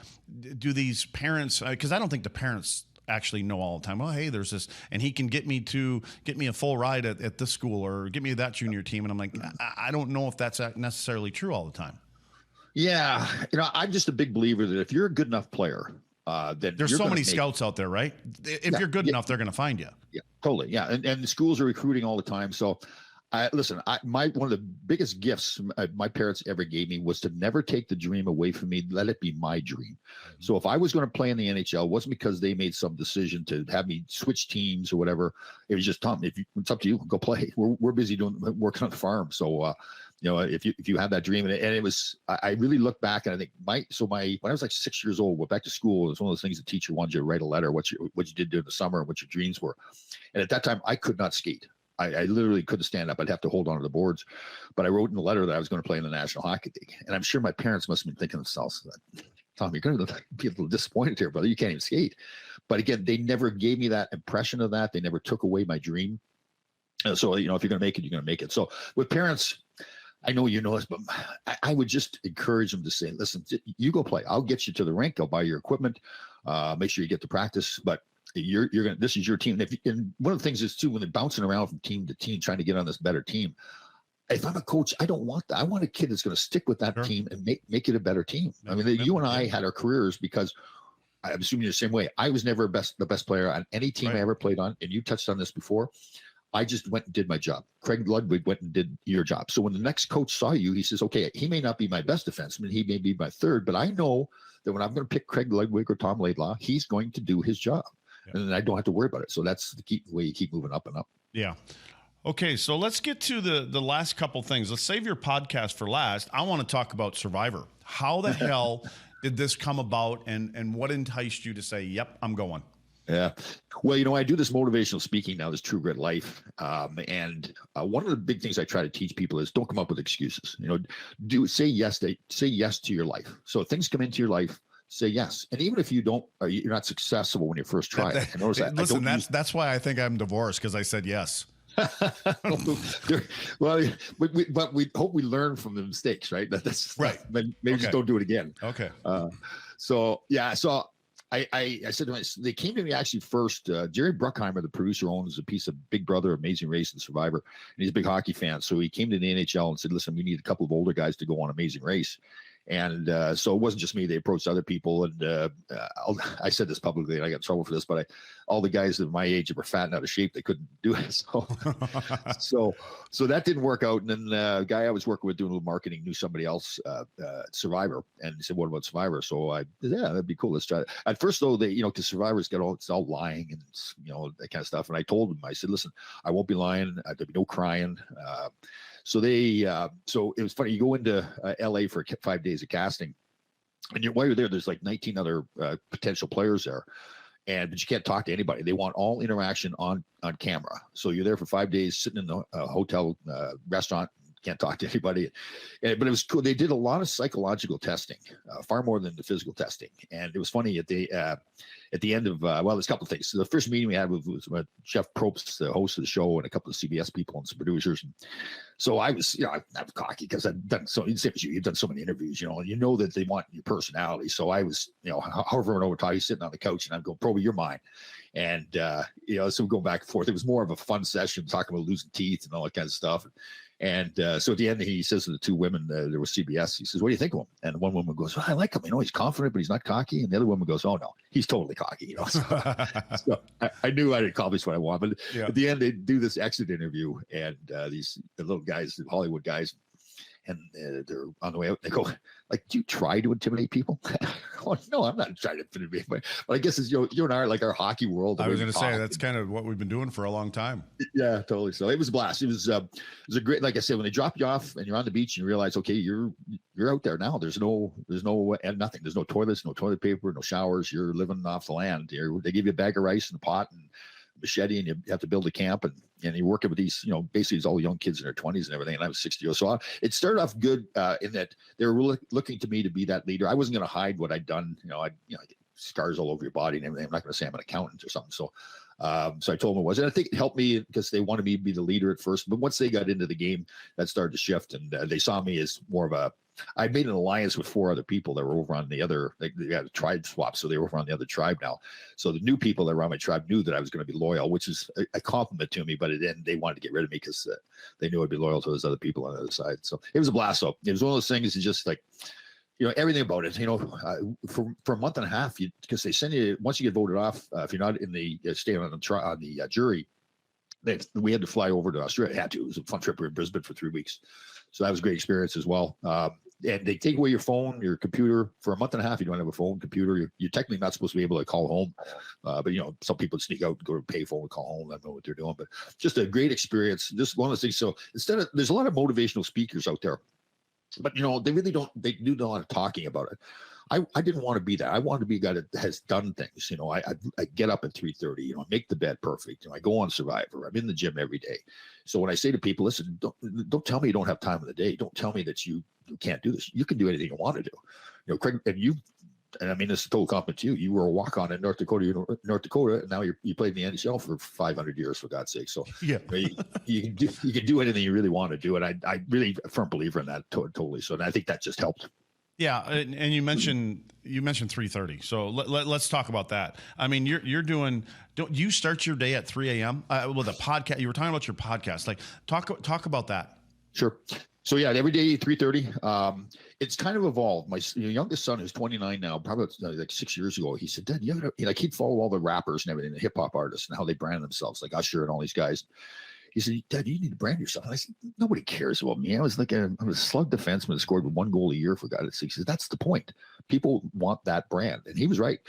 do these parents, because I don't think the parents actually know all the time, well, hey, there's this, and he can get me a full ride at this school, or get me that junior team. And I'm like, I don't know if that's necessarily true all the time. Yeah. I'm just a big believer that if you're a good enough player, then there's so many scouts out there, right? If you're good enough, they're going to find you. Yeah, totally. Yeah. And the schools are recruiting all the time. So listen, one of the biggest gifts my parents ever gave me was to never take the dream away from me. Let it be my dream. Mm-hmm. So if I was going to play in the NHL, it wasn't because they made some decision to have me switch teams or whatever. It was just, Tom, it's up to you, go play. We're busy working on the farm. So, if you have that dream, and it was, I really look back and I think when I was like 6 years old, went back to school. It was one of those things the teacher wanted you to write a letter, what you did during the summer and what your dreams were. And at that time, I could not skate. I literally couldn't stand up. I'd have to hold on to the boards. But I wrote in the letter that I was going to play in the National Hockey League. And I'm sure my parents must have been thinking to themselves, Tom, you're going to be a little disappointed here, brother. You can't even skate. But again, they never gave me that impression of that. They never took away my dream. So, if you're going to make it, you're going to make it. So with parents, I know you know this, but I would just encourage them to say, listen, you go play. I'll get you to the rink. I'll buy your equipment. Make sure you get to practice. But you're going to, this is your team. And one of the things is too, when they're bouncing around from team to team, trying to get on this better team, if I'm a coach, I don't want that. I want a kid that's going to stick with that team and make it a better team. I mean, you and I had our careers because I'm assuming the same way. I was never the best player on any team I ever played on. And you touched on this before. I just went and did my job. Craig Ludwig went and did your job. So when the next coach saw you, he says, okay, he may not be my best defenseman. He may be my third, but I know that when I'm going to pick Craig Ludwig or Tom Laidlaw, he's going to do his job. Yeah. And then I don't have to worry about it. So that's the way you keep moving up and up. Yeah. Okay, so let's get to the last couple things. Let's save your podcast for last. I want to talk about Survivor. How the hell did this come about, and what enticed you to say, yep, I'm going? Yeah. Well, I do this motivational speaking now, this True Grit Life. And one of the big things I try to teach people is don't come up with excuses. Say yes to your life. So if things come into your life, say yes. And even if you're not successful when you first try it. Listen, that's why I think I'm divorced, because I said yes. Well, but we hope we learn from the mistakes, right? That's right. Maybe just don't do it again. Okay. So I said to myself, they came to me actually first. Jerry Bruckheimer, the producer, owns a piece of Big Brother, Amazing Race, and Survivor, and he's a big hockey fan. So he came to the NHL and said, "Listen, we need a couple of older guys to go on Amazing Race." And so it wasn't just me; they approached other people. And I said this publicly, and I got in trouble for this, but all the guys of my age that were fat and out of shape, they couldn't do it. So that didn't work out. And then the guy I was working with doing a little marketing knew somebody else, Survivor, and he said, "What about Survivor?" So that'd be cool. Let's try it. At first, though, because Survivor's it's all lying and that kind of stuff. And I told him, I said, "Listen, I won't be lying. There'll be no crying." So it was funny. You go into LA for 5 days of casting, and while you're there, there's like 19 other potential players there, but you can't talk to anybody. They want all interaction on camera. So you're there for 5 days, sitting in the hotel restaurant. Can't talk to anybody, but it was cool. They did a lot of psychological testing, far more than the physical testing. And it was funny at the end of there's a couple of things. So the first meeting we had was with Jeff Probst, the host of the show, and a couple of CBS people and some producers. And so I was, I'm cocky because I've done you've done so many interviews, and you know that they want your personality. So I was, however and over time, he's sitting on the couch, and I'm going, "Proby, you're mine." And so we go back and forth. It was more of a fun session, talking about losing teeth and all that kind of stuff. And so at the end, he says to the two women, there was CBS, he says, "What do you think of him?" And one woman goes, "Well, I like him. He's confident, but he's not cocky." And the other woman goes, "Oh, no, he's totally cocky." So I knew I'd accomplished what I wanted. But at the end, they do this exit interview, and the little guys, the Hollywood guys, and they're on the way out. They go, like, "Do you try to intimidate people?" Oh, no, I'm not trying to intimidate. But I guess it's you and I are like our hockey world. I was going to say that's kind of what we've been doing for a long time. Yeah, totally. So it was a blast. It was a great. Like I said, when they drop you off and you're on the beach and you realize, okay, you're out there now. There's no and nothing. There's no toilets, no toilet paper, no showers. You're living off the land. They give you a bag of rice and a pot and machete, and you have to build a camp, and you're working with these, basically it's all young kids in their 20s and everything. And I was 60 years old. So it started off good in that they were really looking to me to be that leader. I wasn't going to hide what I'd done. I get scars all over your body and everything. I'm not going to say I'm an accountant or something. So I told them it was, and I think it helped me because they wanted me to be the leader at first. But once they got into the game, that started to shift, and they saw me as more of I made an alliance with 4 other people that were over on the other. They had a tribe swap, so they were over on the other tribe now. So the new people that were on my tribe knew that I was going to be loyal, which is a compliment to me. But then they wanted to get rid of me because they knew I'd be loyal to those other people on the other side. So it was a blast. So it was one of those things. It's just like, everything about it. For a month and a half, because they send you once you get voted off, if you're not in the stay on the jury. We had to fly over to Australia. Had to. It was a fun trip. We were in Brisbane for 3 weeks. So that was a great experience as well. And they take away your phone, your computer for a month and a half. You don't have a phone, computer. You're technically not supposed to be able to call home. But some people sneak out, go to a payphone and call home. I don't know what they're doing, but just a great experience. Just one of those things. So there's a lot of motivational speakers out there, but they really don't, they do a lot of talking about it. I didn't want to be that. I wanted to be a guy that has done things. I get up at 3:30, make the bed perfect. I go on Survivor. I'm in the gym every day. So when I say to people, listen, don't tell me you don't have time in the day. Don't tell me that you can't do this. You can do anything you want to do. Craig, and and I mean, this is a total compliment to you. You were a walk-on in North Dakota, and now you played in the NHL for 500 years, for God's sake. So Yeah. you can do anything you really want to do, and I really a firm believer in that totally. So and I think that just helped. Yeah, and you mentioned 3:30. So let's talk about that. I mean, you're doing. Don't you start your day at 3 a.m. With a podcast? You were talking about your podcast. Like talk about that. Sure. So yeah, every day 3:30. It's kind of evolved. My youngest son is 29 now. Probably like 6 years ago, he said, "Dad, you gotta, like he'd follow all the rappers and everything, the hip hop artists and how they brand themselves, like Usher and all these guys." He said, "Dad, you need to brand yourself." And I said, "Nobody cares about me. I was like I'm a slug defenseman that scored 1 goal a year, for God's sake." He said, "That's the point. People want that brand," and he was right.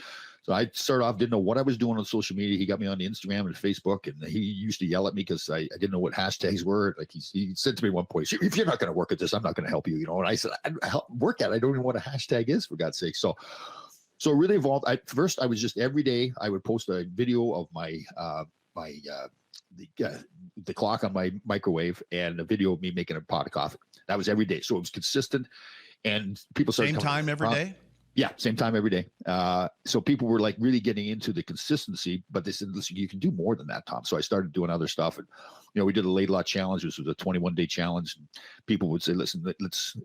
So I started off, didn't know what I was doing on social media. He got me on the Instagram and Facebook, and he used to yell at me because I didn't know what hashtags were. Like he said to me at one point, "If you're not going to work at this, I'm not going to help you." You know, and I said, "I work at it. I don't even know what a hashtag is, for God's sake." So it really evolved. First, I was just every day I would post a video of the clock on my microwave and a video of me making a pot of coffee. That was every day, so it was consistent. And people started same time every day. Yeah, same time every day. So people were like really getting into the consistency, but they said, "Listen, you can do more than that, Tom." So I started doing other stuff, and we did a late lot challenge, which was a 21-day challenge. And people would say, "Listen,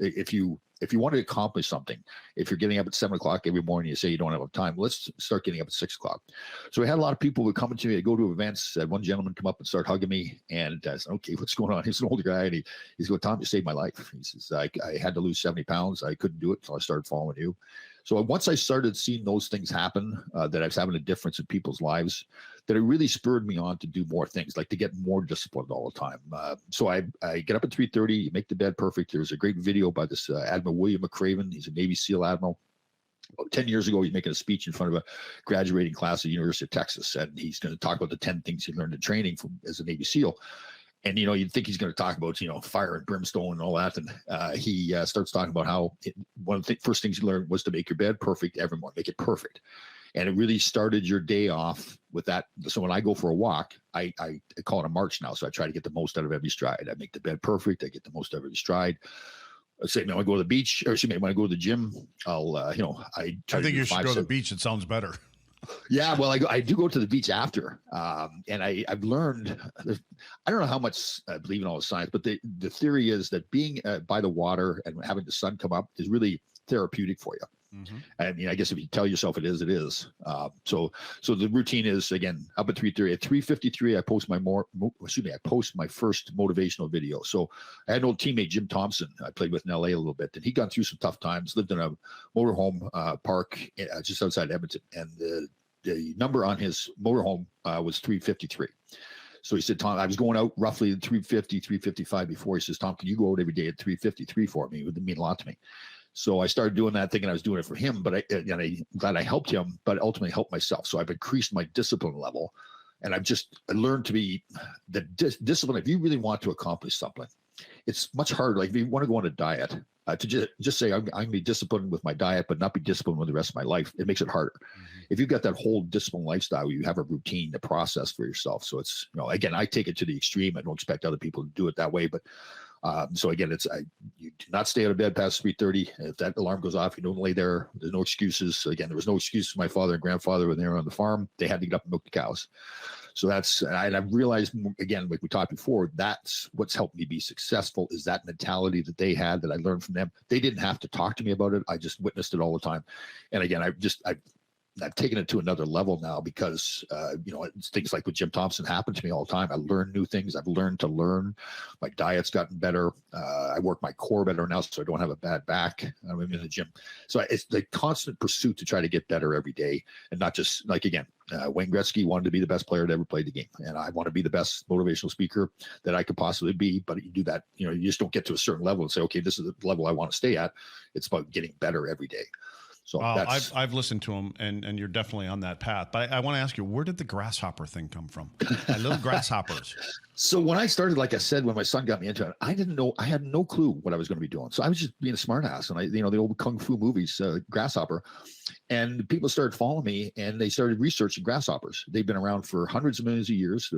if you want to accomplish something, if you're getting up at 7 o'clock every morning, you say you don't have time, let's start getting up at 6 o'clock." So we had a lot of people who would come to me, go to events. One gentleman come up and start hugging me, and I said, "Okay, what's going on?" He's an older guy, and he's going, "Tom, you saved my life." He says, I had to lose 70 pounds. I couldn't do it, so I started following you." So once I started seeing those things happen, that I was having a difference in people's lives, that it really spurred me on to do more things, like to get more disciplined all the time. So I get up at 3:30, make the bed perfect. There's a great video by this Admiral William McCraven. He's a Navy SEAL admiral. About 10 years ago, he's making a speech in front of a graduating class at the University of Texas, and he's going to talk about the 10 things he learned in training as a Navy SEAL. And, you'd think he's going to talk about, fire and brimstone and all that. And he starts talking about how one of the first things he learned was to make your bed perfect every morning, make it perfect. And it really started your day off with that. So when I go for a walk, I call it a march now. So I try to get the most out of every stride. I make the bed perfect. I get the most out of every stride. Let's say, when I go to the beach, or excuse me, when I go to the gym, I'll, I think you should go to the beach. It sounds better. Yeah, well, I do go to the beach after, and I've learned. I don't know how much I believe in all the science, but the theory is that being by the water and having the sun come up is really therapeutic for you. Mm-hmm. I mean, I guess if you tell yourself it is, it is. So the routine is, again, up at 3:30. At 3:53, I post my first motivational video. So I had an old teammate, Jim Thompson, I played with in LA a little bit, and he'd gone through some tough times, lived in a motorhome park just outside Edmonton, and the number on his motorhome was 353. So he said, "Tom, I was going out roughly at 350, 355 before." He says, "Tom, can you go out every day at 353 for me? It would mean a lot to me." So I started doing that, thinking I was doing it for him, but I'm glad I helped him, but ultimately helped myself. So I've increased my discipline level, and I learned to be the discipline. If you really want to accomplish something, it's much harder. Like if you want to go on a diet, to just say I'm going to be disciplined with my diet, but not be disciplined with the rest of my life, it makes it harder. Mm-hmm. If you've got that whole disciplined lifestyle, you have a routine, a process for yourself. So it's, again, I take it to the extreme. I don't expect other people to do it that way, but so again, you do not stay out of bed past 3:30. If that alarm goes off, you don't lay there. There's no excuses. Again, there was no excuse for my father and grandfather when they were on the farm. They had to get up and milk the cows. So I've realized, again, like we talked before, that's what's helped me be successful, is that mentality that they had, that I learned from them. They didn't have to talk to me about it. I just witnessed it all the time. And again, I've taken it to another level now because, it's things like with Jim Thompson happen to me all the time. I learn new things. I've learned to learn. My diet's gotten better. I work my core better now, so I don't have a bad back. I'm in the gym. So it's the constant pursuit to try to get better every day, and not just like, again, Wayne Gretzky wanted to be the best player to ever play the game. And I want to be the best motivational speaker that I could possibly be. But you do that, you just don't get to a certain level and say, okay, this is the level I want to stay at. It's about getting better every day. So I've listened to him, and you're definitely on that path. But I want to ask you, where did the grasshopper thing come from? Little grasshoppers. So when I started, like I said, when my son got me into it, I didn't know, I had no clue what I was going to be doing. So I was just being a smartass, and the old kung fu movies, Grasshopper, and people started following me, and they started researching grasshoppers. They've been around for hundreds of millions of years.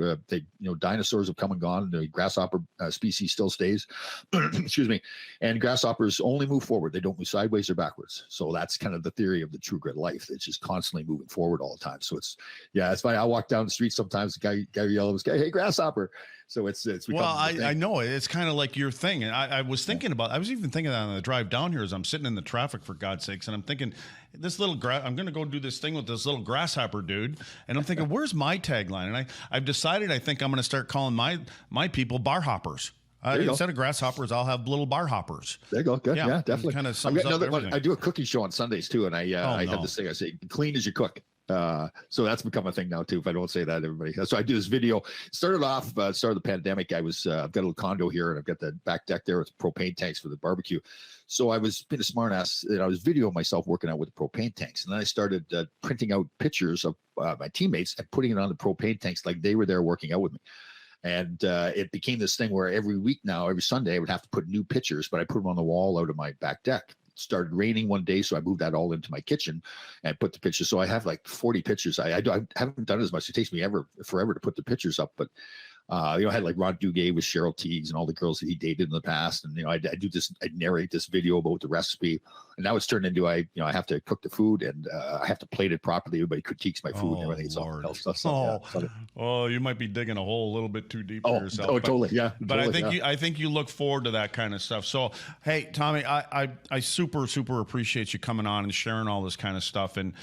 Dinosaurs have come and gone. The grasshopper species still stays. Excuse me. And grasshoppers only move forward. They don't move sideways or backwards. So that's kind of the theory of the true grit life. It's just constantly moving forward all the time. So it's funny. I walk down the street sometimes, the guy yells, "Hey, grasshopper!" So it's well, I know it. It's kind of like your thing. And I was thinking about, I was even thinking that on the drive down here as I'm sitting in the traffic, for God's sakes. And I'm thinking, this little I'm going to go do this thing with this little grasshopper dude. And I'm thinking, where's my tagline? And I've decided, I think I'm going to start calling my people bar hoppers. Instead of grasshoppers, I'll have little bar hoppers. There you go. Good. Yeah, definitely. Kind of sums up everything. I do a cooking show on Sundays too. And I have this thing. I say, clean as you cook. So that's become a thing now too. If I don't say that, everybody. So I do this video. Started off, start of the pandemic. I've got a little condo here, and I've got the back deck there with propane tanks for the barbecue. So I was being a smart ass, and I was videoing myself working out with the propane tanks. And then I started printing out pictures of my teammates and putting it on the propane tanks like they were there working out with me. And it became this thing where every week now, every Sunday, I would have to put new pictures, but I put them on the wall out of my back deck. Started raining one day, so I moved that all into my kitchen and put the pictures. So I have like 40 pictures. I haven't done it as much. It takes me forever to put the pictures up, but I had like Ron Duguay with Cheryl Teagues and all the girls that he dated in the past. And, I narrate this video about the recipe, and now it's turned into, I have to cook the food, and I have to plate it properly. Everybody critiques my food and everything. You might be digging a hole a little bit too deep for yourself. Totally. Yeah. But totally, I think you look forward to that kind of stuff. So, hey, Tommy, I super, super appreciate you coming on and sharing all this kind of stuff. And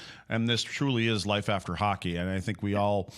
this truly is life after hockey. And I think we all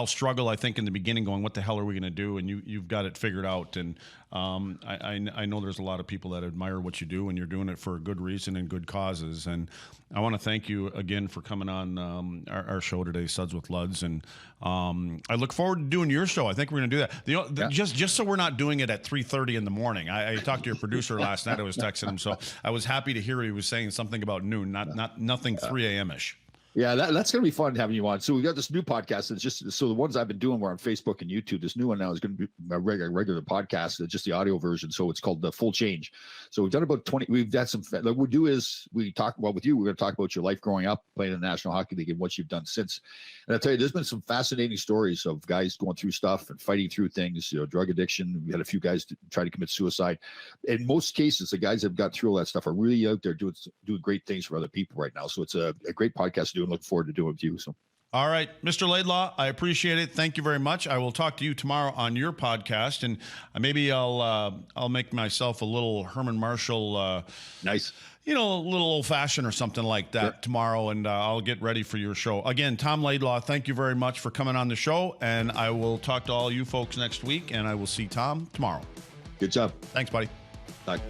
struggle, I think, in the beginning going, what the hell are we going to do? And you've got it figured out. And I know there's a lot of people that admire what you do, and you're doing it for a good reason and good causes. And I want to thank you again for coming on our show today, Suds with Luds. And I look forward to doing your show. I think we're going to do that. Just so we're not doing it at 3:30 in the morning. I talked to your producer last night. I was texting him, so I was happy to hear he was saying something about noon, nothing 3 a.m.-ish. Yeah, that's going to be fun having you on. So we got this new podcast. It's just, so the ones I've been doing were on Facebook and YouTube. This new one now is going to be a regular podcast, just the audio version. So it's called The Full Change. So we've done about 20. We've had some. What we do is we talk about with you. We're going to talk about your life growing up, playing in the National Hockey League, and what you've done since. And I'll tell you, there's been some fascinating stories of guys going through stuff and fighting through things. Drug addiction. We had a few guys try to commit suicide. In most cases, the guys that have got through all that stuff are really out there doing great things for other people right now. So it's a great podcast to do, and look forward to doing it with you. So. All right, Mr. Laidlaw, I appreciate it. Thank you very much. I will talk to you tomorrow on your podcast, and maybe I'll make myself a little Herman Marshall. Nice. A little old-fashioned or something like that tomorrow, and I'll get ready for your show. Again, Tom Laidlaw, thank you very much for coming on the show, and I will talk to all you folks next week, and I will see Tom tomorrow. Good job. Thanks, buddy. Bye.